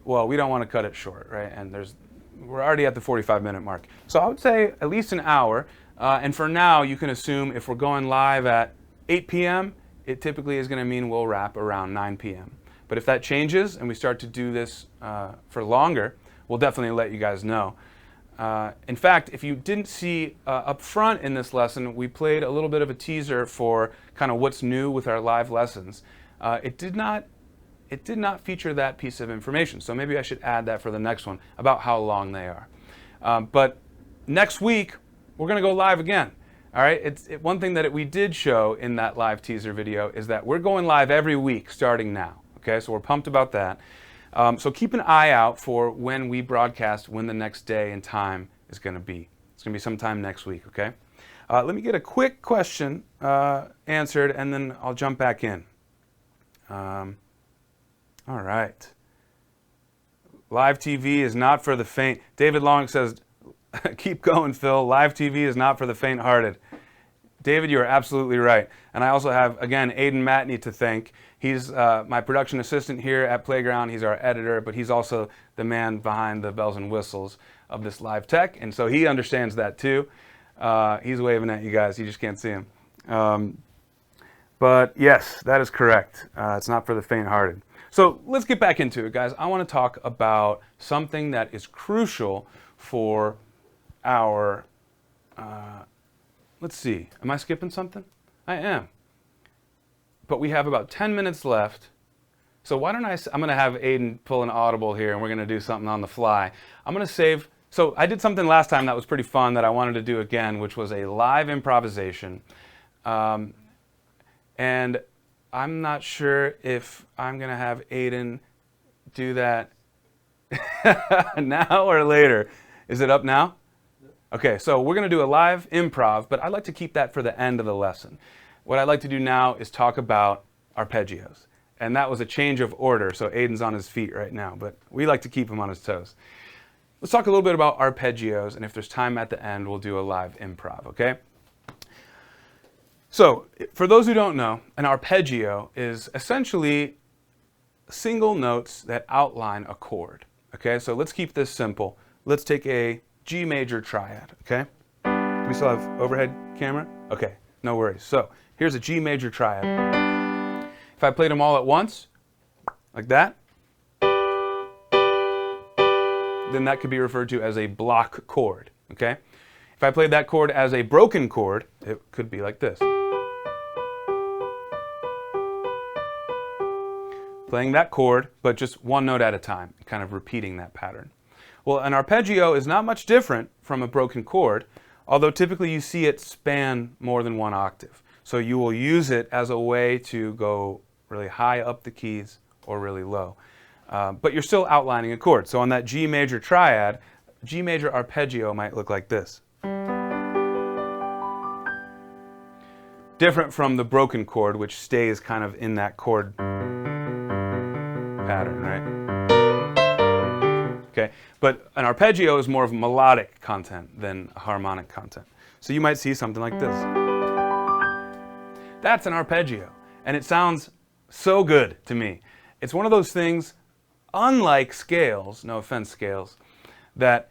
well, we don't want to cut it short, right? And we're already at the 45-minute mark. So I would say at least an hour. And for now, you can assume if we're going live at 8 p.m., it typically is going to mean we'll wrap around 9 p.m. But if that changes and we start to do this for longer, we'll definitely let you guys know. In fact, if you didn't see up front in this lesson, we played a little bit of a teaser for kind of what's new with our live lessons. It did not feature that piece of information, so maybe I should add that for the next one about how long they are. But next week, we're going to go live again. All right. One thing that we did show in that live teaser video is that we're going live every week starting now. Okay, so we're pumped about that. So keep an eye out for when we broadcast, when the next day and time is going to be. It's going to be sometime next week. Okay. Let me get a quick question answered, and then I'll jump back in. All right. Live TV is not for the faint. David Long says, keep going, Phil. Live TV is not for the faint-hearted. David, you are absolutely right. And I also have, again, Aiden Matney to thank. He's my production assistant here at Playground. He's our editor, but he's also the man behind the bells and whistles of this live tech. And so he understands that too. He's waving at you guys. You just can't see him. But yes, that is correct. It's not for the faint-hearted. So let's get back into it, guys. I want to talk about something that is crucial for our, let's see, am I skipping something? I am. But we have about 10 minutes left. So why don't I'm going to have Aiden pull an audible here, and we're going to do something on the fly. I'm going to save, so I did something last time that was pretty fun that I wanted to do again, which was a live improvisation. And I'm not sure if I'm going to have Aiden do that now or later. Is it up now? Okay, so we're going to do a live improv, but I'd like to keep that for the end of the lesson. what I'd like to do now is talk about arpeggios. And that was a change of order, so Aiden's on his feet right now, but we like to keep him on his toes. Let's talk a little bit about arpeggios, and if there's time at the end, we'll do a live improv, okay? So, for those who don't know, an arpeggio is essentially single notes that outline a chord, okay? So let's keep this simple. Let's take a G major triad, okay? Do we still have overhead camera? Okay, no worries. So, here's a G major triad. If I played them all at once, like that, then that could be referred to as a block chord, okay? If I played that chord as a broken chord, it could be like this. Playing that chord, but just one note at a time, kind of repeating that pattern. Well, an arpeggio is not much different from a broken chord, although typically you see it span more than one octave. So you will use it as a way to go really high up the keys or really low. But you're still outlining a chord. So on that G major triad, G major arpeggio might look like this. Different from the broken chord, which stays kind of in that chord pattern, right? Okay, but an arpeggio is more of melodic content than harmonic content. So you might see something like this. That's an arpeggio, and it sounds so good to me. It's one of those things, unlike scales, no offense scales, that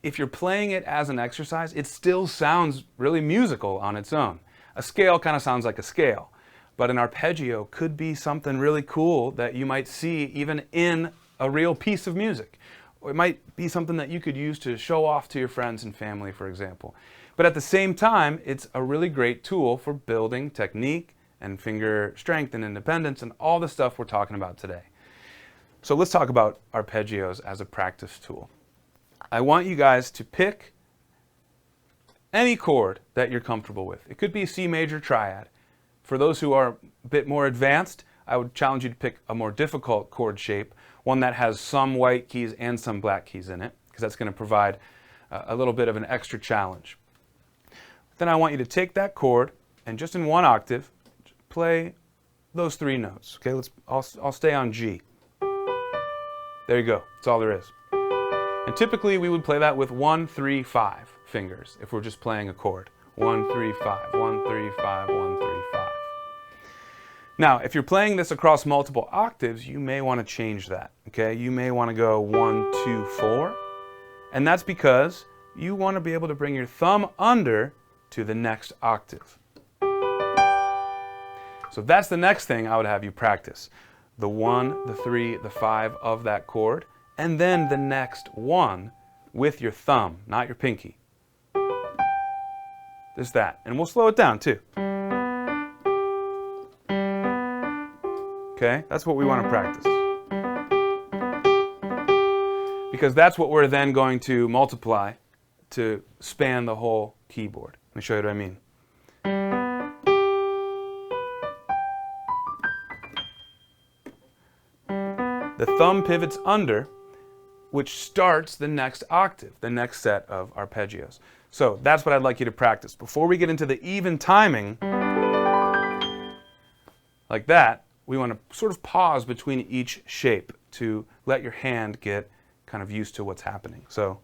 if you're playing it as an exercise, it still sounds really musical on its own. A scale kind of sounds like a scale, but an arpeggio could be something really cool that you might see even in a real piece of music. Or it might be something that you could use to show off to your friends and family, for example. But at the same time, it's a really great tool for building technique and finger strength and independence and all the stuff we're talking about today. So let's talk about arpeggios as a practice tool. I want you guys to pick any chord that you're comfortable with. It could be C major triad. For those who are a bit more advanced, I would challenge you to pick a more difficult chord shape, one that has some white keys and some black keys in it, because that's going to provide a little bit of an extra challenge. Then I want you to take that chord and just in one octave, play those three notes. Okay, I'll stay on G. There you go. That's all there is. And typically we would play that with 1, 3, 5 fingers if we're just playing a chord. 1, 3, 5, 1, 3, 5, 1, 3, 5. Now, if you're playing this across multiple octaves, you may want to change that. Okay, you may want to go 1, 2, 4, and that's because you want to be able to bring your thumb under to the next octave. So that's the next thing I would have you practice. The 1, the 3, the 5 of that chord, and then the next one with your thumb, not your pinky. Just that. And we'll slow it down too. Okay? That's what we want to practice. Because that's what we're then going to multiply to span the whole keyboard. Let me show you what I mean. The thumb pivots under, which starts the next octave, the next set of arpeggios. So that's what I'd like you to practice. Before we get into the even timing, like that, we want to sort of pause between each shape to let your hand get kind of used to what's happening. So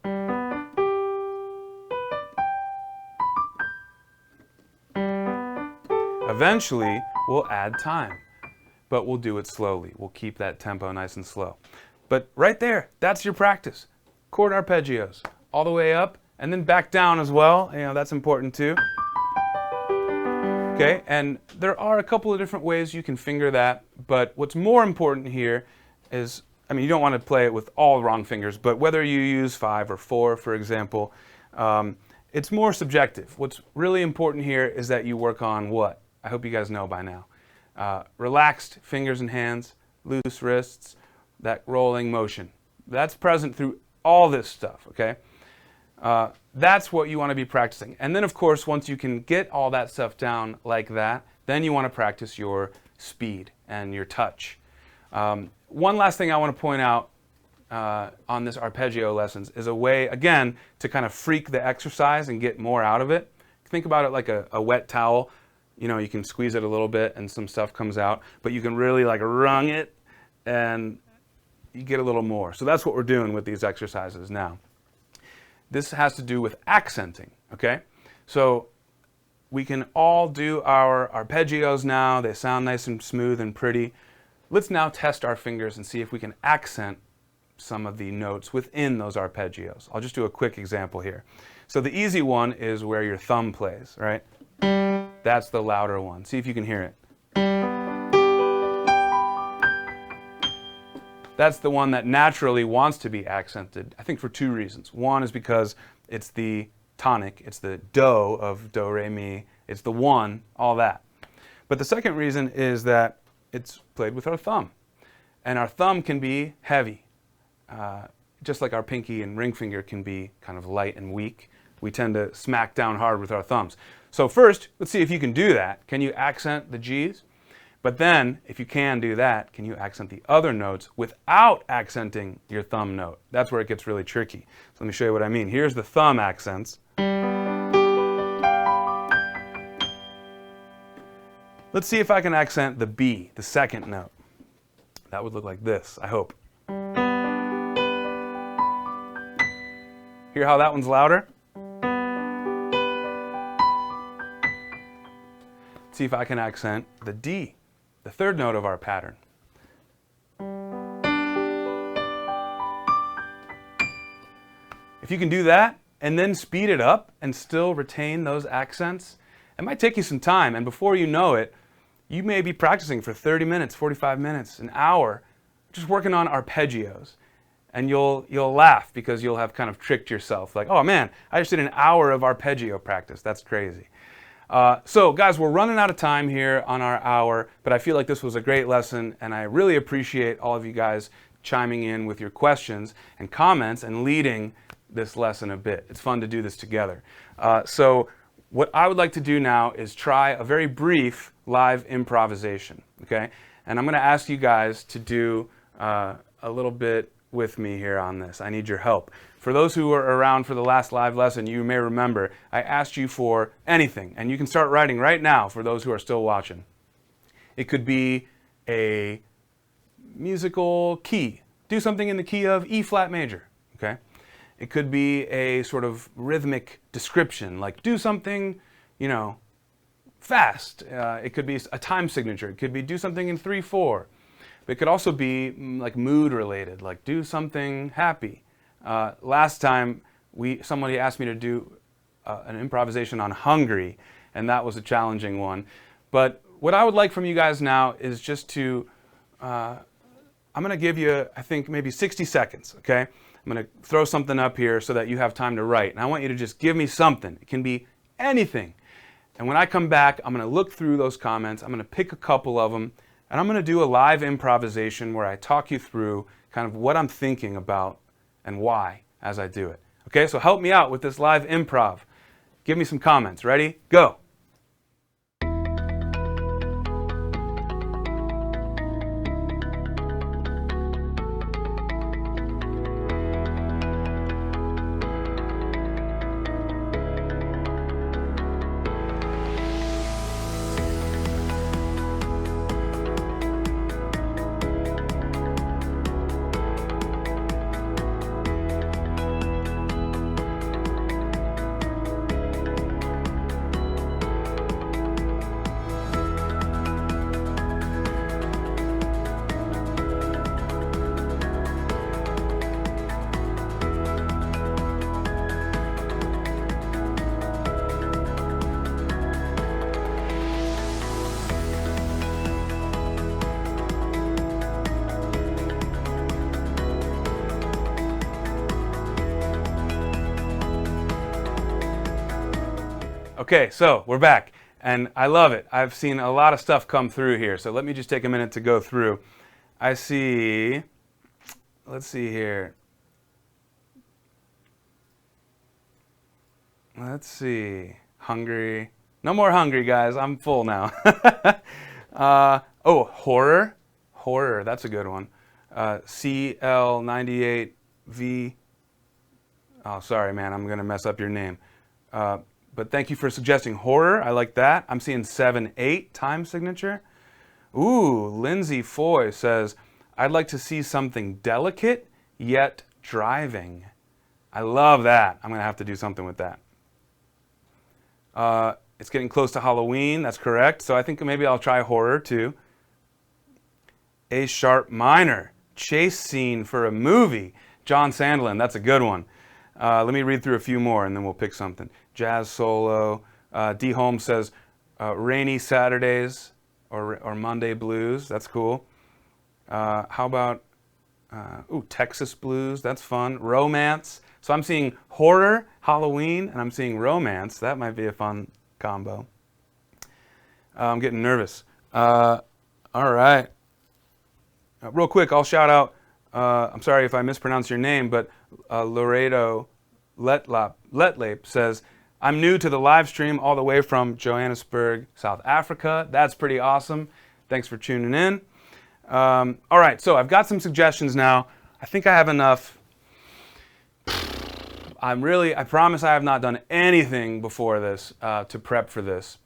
eventually we'll add time, but we'll do it slowly. We'll keep that tempo nice and slow. But right there, that's your practice. Chord arpeggios, all the way up and then back down as well. You know, that's important too. Okay, and there are a couple of different ways you can finger that, but what's more important here is, I mean, you don't want to play it with all wrong fingers, but whether you use 5 or 4, for example, it's more subjective. What's really important here is that you work on what? I hope you guys know by now. Relaxed fingers and hands, loose wrists, that rolling motion. That's present through all this stuff, okay? That's what you want to be practicing. And then, of course, once you can get all that stuff down like that, then you want to practice your speed and your touch. One last thing I want to point out on this arpeggio lessons is a way, again, to kind of freak the exercise and get more out of it. Think about it like a wet towel. you know, you can squeeze it a little bit and some stuff comes out, but you can really like wrung it and you get a little more. So that's what we're doing with these exercises now. This has to do with accenting, okay? So we can all do our arpeggios now. They sound nice and smooth and pretty. Let's now test our fingers and see if we can accent some of the notes within those arpeggios. I'll just do a quick example here. So the easy one is where your thumb plays, right? That's the louder one. See if you can hear it. That's the one that naturally wants to be accented, I think for two reasons. One is because it's the tonic, it's the do of do, re, mi, it's the one, all that. But the second reason is that it's played with our thumb. And our thumb can be heavy, just like our pinky and ring finger can be kind of light and weak. We tend to smack down hard with our thumbs. So first, let's see if you can do that. Can you accent the G's? But then, if you can do that, can you accent the other notes without accenting your thumb note? That's where it gets really tricky. So let me show you what I mean. Here's the thumb accents. Let's see if I can accent the B, the second note. That would look like this, I hope. Hear how that one's louder? See if I can accent the D, the third note of our pattern. If you can do that and then speed it up and still retain those accents, it might take you some time, and before you know it, you may be practicing for 30 minutes, 45 minutes, an hour, just working on arpeggios. And you'll laugh because you'll have kind of tricked yourself. Like, oh man, I just did an hour of arpeggio practice. That's crazy. So guys, we're running out of time here on our hour, but I feel like this was a great lesson, and I really appreciate all of you guys chiming in with your questions and comments and leading this lesson a bit. It's fun to do this together. So what I would like to do now is try a very brief live improvisation, okay? And I'm going to ask you guys to do a little bit with me here on this. I need your help. For those who were around for the last live lesson, you may remember I asked you for anything, and you can start writing right now for those who are still watching. It could be a musical key. Do something in the key of E flat major, okay? It could be a sort of rhythmic description, like do something, you know, fast. It could be a time signature. It could be do something in 3/4. But it could also be like mood related, like do something happy. Last time somebody asked me to do an improvisation on hungry, and that was a challenging one. But what I would like from you guys now is just to, I'm going to give you, I think, maybe 60 seconds, okay? I'm going to throw something up here so that you have time to write. And I want you to just give me something. It can be anything. And when I come back, I'm going to look through those comments. I'm going to pick a couple of them. And I'm going to do a live improvisation where I talk you through kind of what I'm thinking about and why as I do it. Okay, so help me out with this live improv. Give me some comments. Ready? Go. Okay, so we're back, and I love it. I've seen a lot of stuff come through here, so let me just take a minute to go through. I see, let's see here. Let's see, hungry. No more hungry, guys. I'm full now. Oh, horror. Horror, that's a good one. CL98V. Oh, sorry, man. I'm going to mess up your name. but thank you for suggesting horror. I like that. I'm seeing 7/8 time signature. Ooh, Lindsay Foy says, I'd like to see something delicate yet driving. I love that. I'm going to have to do something with that. It's getting close to Halloween. That's correct. So I think maybe I'll try horror too. A sharp minor. Chase scene for a movie. John Sandlin. That's a good one. Let me read through a few more and then we'll pick something. Jazz solo. D. Holmes says rainy Saturdays or Monday blues. That's cool. How about Texas blues? That's fun. Romance. So I'm seeing horror, Halloween, and I'm seeing romance. That might be a fun combo. I'm getting nervous. All right. Real quick, I'll shout out, I'm sorry if I mispronounce your name, but Legato Letlape says, I'm new to the live stream all the way from Johannesburg, South Africa. That's pretty awesome. Thanks for tuning in. All right, so I've got some suggestions now. I think I have enough. I promise I have not done anything before this to prep for this.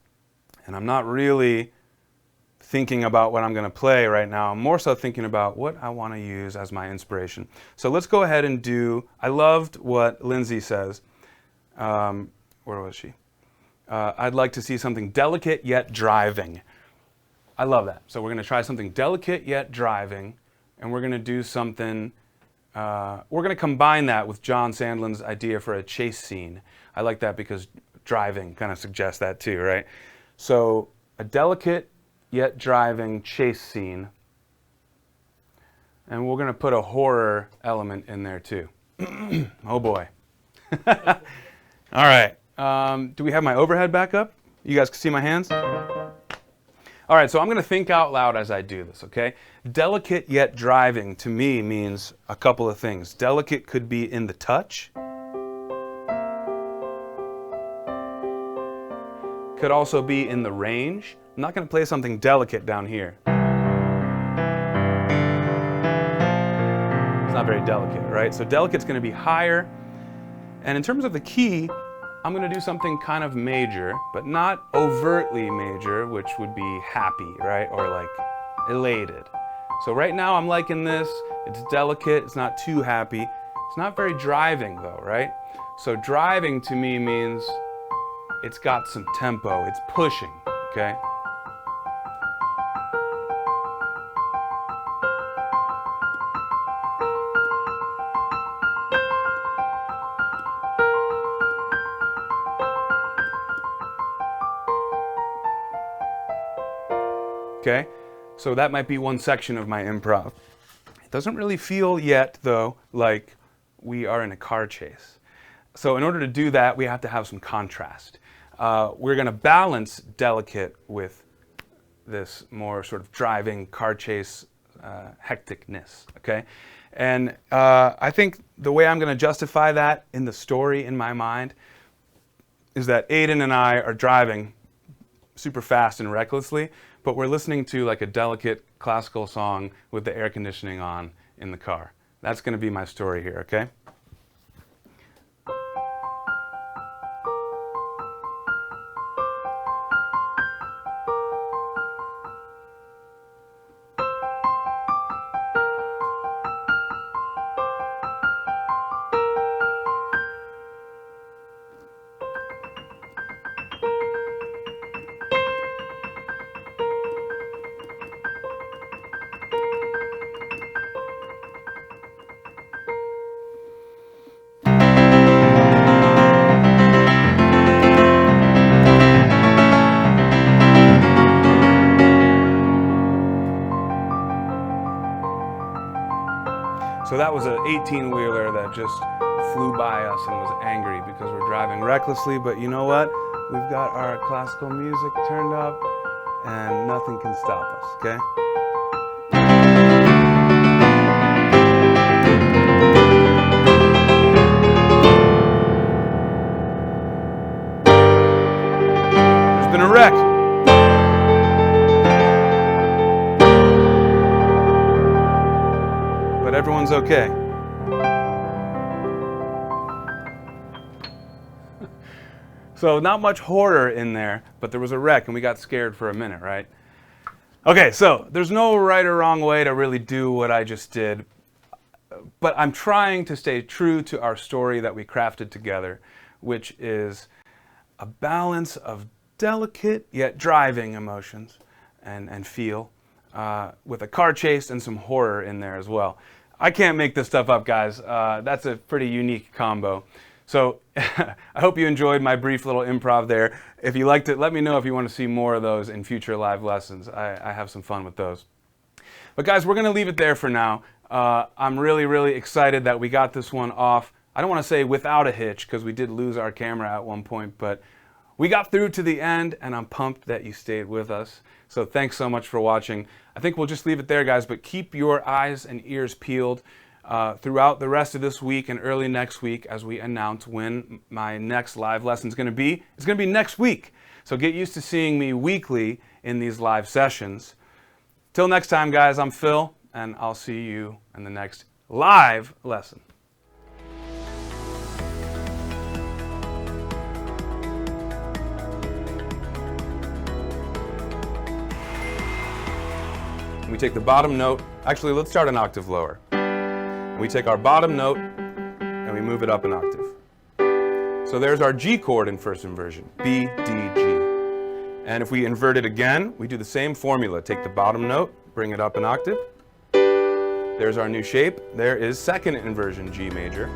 And I'm not really thinking about what I'm going to play right now. I'm more so thinking about what I want to use as my inspiration. So let's go ahead and do, I loved what Lindsay says. Where was she? I'd like to see something delicate yet driving. I love that. So we're going to try something delicate yet driving, and we're going to do something, we're going to combine that with John Sandlin's idea for a chase scene. I like that because driving kind of suggests that too, right? So a delicate yet driving chase scene, and we're going to put a horror element in there too. Oh boy. All right. Do we have my overhead back up? You guys can see my hands? All right, so I'm going to think out loud as I do this, okay? Delicate yet driving to me means a couple of things. Delicate could be in the touch. Could also be in the range. I'm not going to play something delicate down here. It's not very delicate, right? So delicate's going to be higher. And in terms of the key, I'm going to do something kind of major, but not overtly major, which would be happy, right? Or like elated. So right now I'm liking this. It's delicate. It's not too happy. It's not very driving though, right? So driving to me means it's got some tempo. It's pushing, okay? Okay, so that might be one section of my improv. It doesn't really feel yet, though, like we are in a car chase. So in order to do that, we have to have some contrast. We're going to balance delicate with this more sort of driving car chase hecticness, okay? And I think the way I'm going to justify that in the story in my mind is that Aiden and I are driving super fast and recklessly, but we're listening to like a delicate classical song with the air conditioning on in the car. That's going to be my story here, okay? So that was an 18-wheeler that just flew by us and was angry because we're driving recklessly, but you know what? We've got our classical music turned up and nothing can stop us, okay? There's been a wreck. But everyone's okay. So not much horror in there, but there was a wreck and we got scared for a minute, right? Okay, so there's no right or wrong way to really do what I just did, but I'm trying to stay true to our story that we crafted together, which is a balance of delicate yet driving emotions and feel, with a car chase and some horror in there as well. I can't make this stuff up, guys. That's a pretty unique combo. So I hope you enjoyed my brief little improv there. If you liked it, let me know if you want to see more of those in future live lessons. I have some fun with those. But guys, we're going to leave it there for now. I'm really, really excited that we got this one off. I don't want to say without a hitch, because we did lose our camera at one point, but we got through to the end, and I'm pumped that you stayed with us. So thanks so much for watching. I think we'll just leave it there, guys, but keep your eyes and ears peeled throughout the rest of this week and early next week as we announce when my next live lesson is going to be. It's going to be next week. So get used to seeing me weekly in these live sessions. Till next time, guys, I'm Phil, and I'll see you in the next live lesson. We take the bottom note, actually let's start an octave lower. And we take our bottom note and we move it up an octave. So there's our G chord in first inversion, B, D, G. And if we invert it again, we do the same formula. Take the bottom note, bring it up an octave. There's our new shape. There is second inversion, G major.